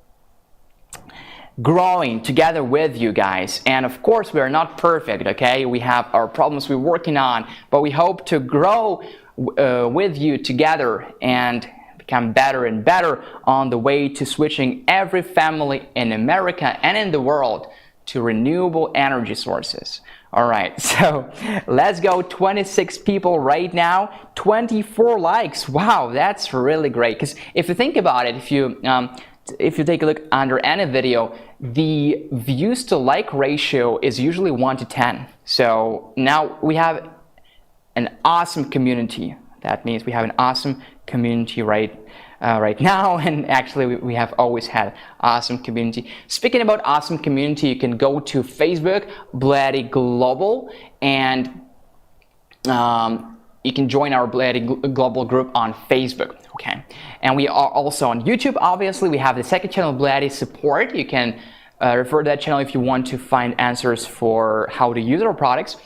growing together with you guys. And of course, we are not perfect, okay? We have our problems we're working on, but we hope to grow with you together and become better and better on the way to switching every family in America and in the world to renewable energy sources. All right, so let's go. 26 people right now, 24 likes. Wow, that's really great. Because if you think about it, if you take a look under any video, the views to like ratio is usually 1 to 10. So now we have an awesome community. That means we have an awesome community right now, and actually we have always had awesome community. Speaking about awesome community, you can go to Facebook, BLUETTI Global, and you can join our BLUETTI Global group on Facebook. Okay, and we are also on YouTube. Obviously, we have the second channel, BLUETTI Support. You can refer to that channel if you want to find answers for how to use our products.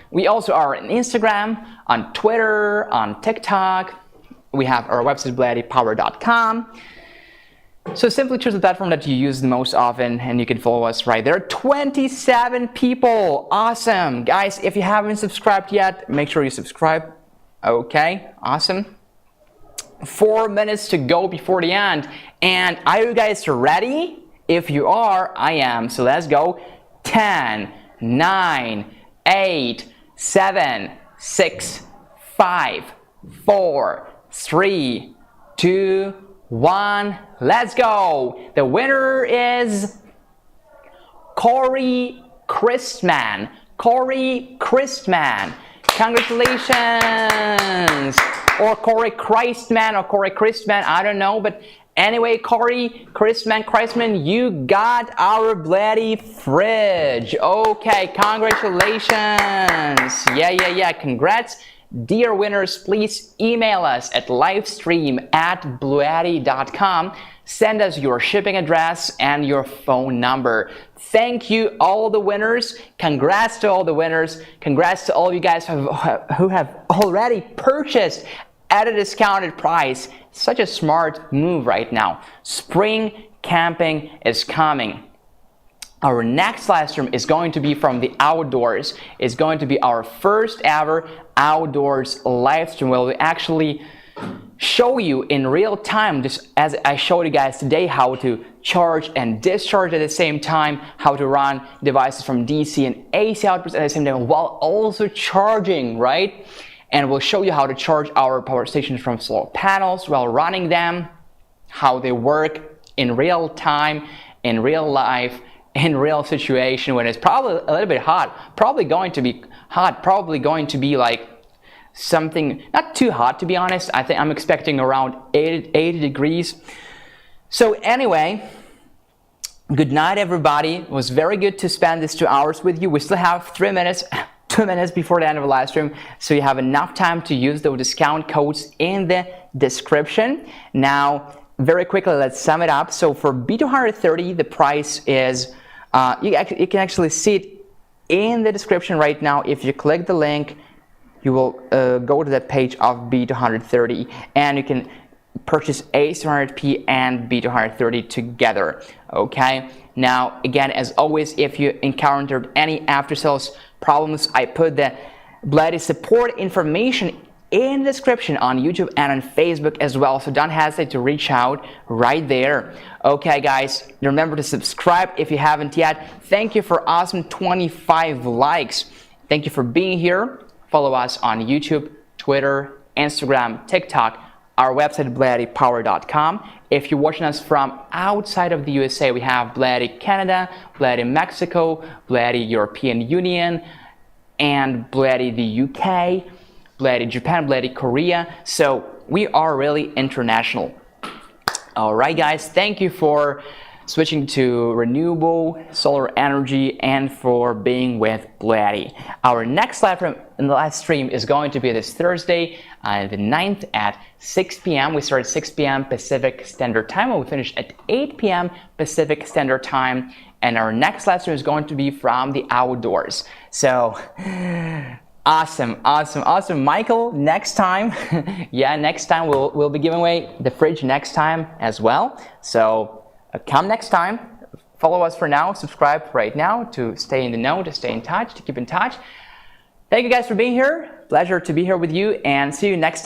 We also are on Instagram, on Twitter, on TikTok. We have our website, BLUETTIPower.com. So simply choose the platform that you use the most often, and you can follow us right there. 27 people. Awesome. Guys, if you haven't subscribed yet, make sure you subscribe. Okay, awesome. 4 minutes to go before the end. And are you guys ready? If you are, I am. So let's go. 10, 9, 8, 7, 6, 5, 4, 3, 2, 1. Let's go. The winner is Corey Christman. Corey Christman. Congratulations. Or Corey Christman or Corey Christman. I don't know. But anyway, Corey Christman, you got our BLUETTI fridge. Okay, congratulations. Yeah. Congrats. Dear winners, please email us at livestream@bluetti.com. Send us your shipping address and your phone number. Thank you, all the winners. Congrats to all the winners. Congrats to all of you guys who have already purchased at a discounted price. Such a smart move right now. Spring camping is coming. Our next live stream is going to be from the outdoors. It's going to be our first ever outdoors live stream where we actually show you in real time, just as I showed you guys today, how to charge and discharge at the same time, how to run devices from DC and AC outputs at the same time while also charging, right? And we'll show you how to charge our power stations from solar panels while running them, how they work in real time, in real life, in real situation when it's probably a little bit hot, probably going to be hot, probably going to be like something not too hot, to be honest. I think I'm expecting around 80 degrees. So anyway, good night everybody. It was very good to spend these 2 hours with you. We still have 2 minutes before the end of the live stream, so you have enough time to use those discount codes in the description. Now very quickly, let's sum it up. So for B230, the price is you can actually see it in the description right now. If you click the link, you will go to the page of B230, and you can purchase A200P and B230 together. Okay. Now, again, as always, if you encountered any after sales problems, I put the BLUETTI support information in the description on YouTube and on Facebook as well, so don't hesitate to reach out right there. Okay guys, remember to subscribe if you haven't yet. Thank you for awesome 25 likes. Thank you for being here. Follow us on YouTube, Twitter, Instagram, TikTok, our website BLUETTIPower.com. If you're watching us from outside of the USA, we have BLUETTI Canada, BLUETTI Mexico, BLUETTI European Union, and BLUETTI the UK, BLUETTI Japan, BLUETTI Korea. So we are really international. All right, guys, thank you for switching to renewable solar energy and for being with BLUETTI. Our next live stream is going to be this Thursday, the 9th at 6 p.m. We start at 6 p.m. Pacific Standard Time, and we finish at 8 p.m. Pacific Standard Time. And our next live stream is going to be from the outdoors. So awesome. Michael, next time, yeah, next time we'll be giving away the fridge next time as well. So come next time. Follow us for now. Subscribe right now to stay in the know, to stay in touch, to keep in touch. Thank you guys for being here. Pleasure to be here with you, and see you next time.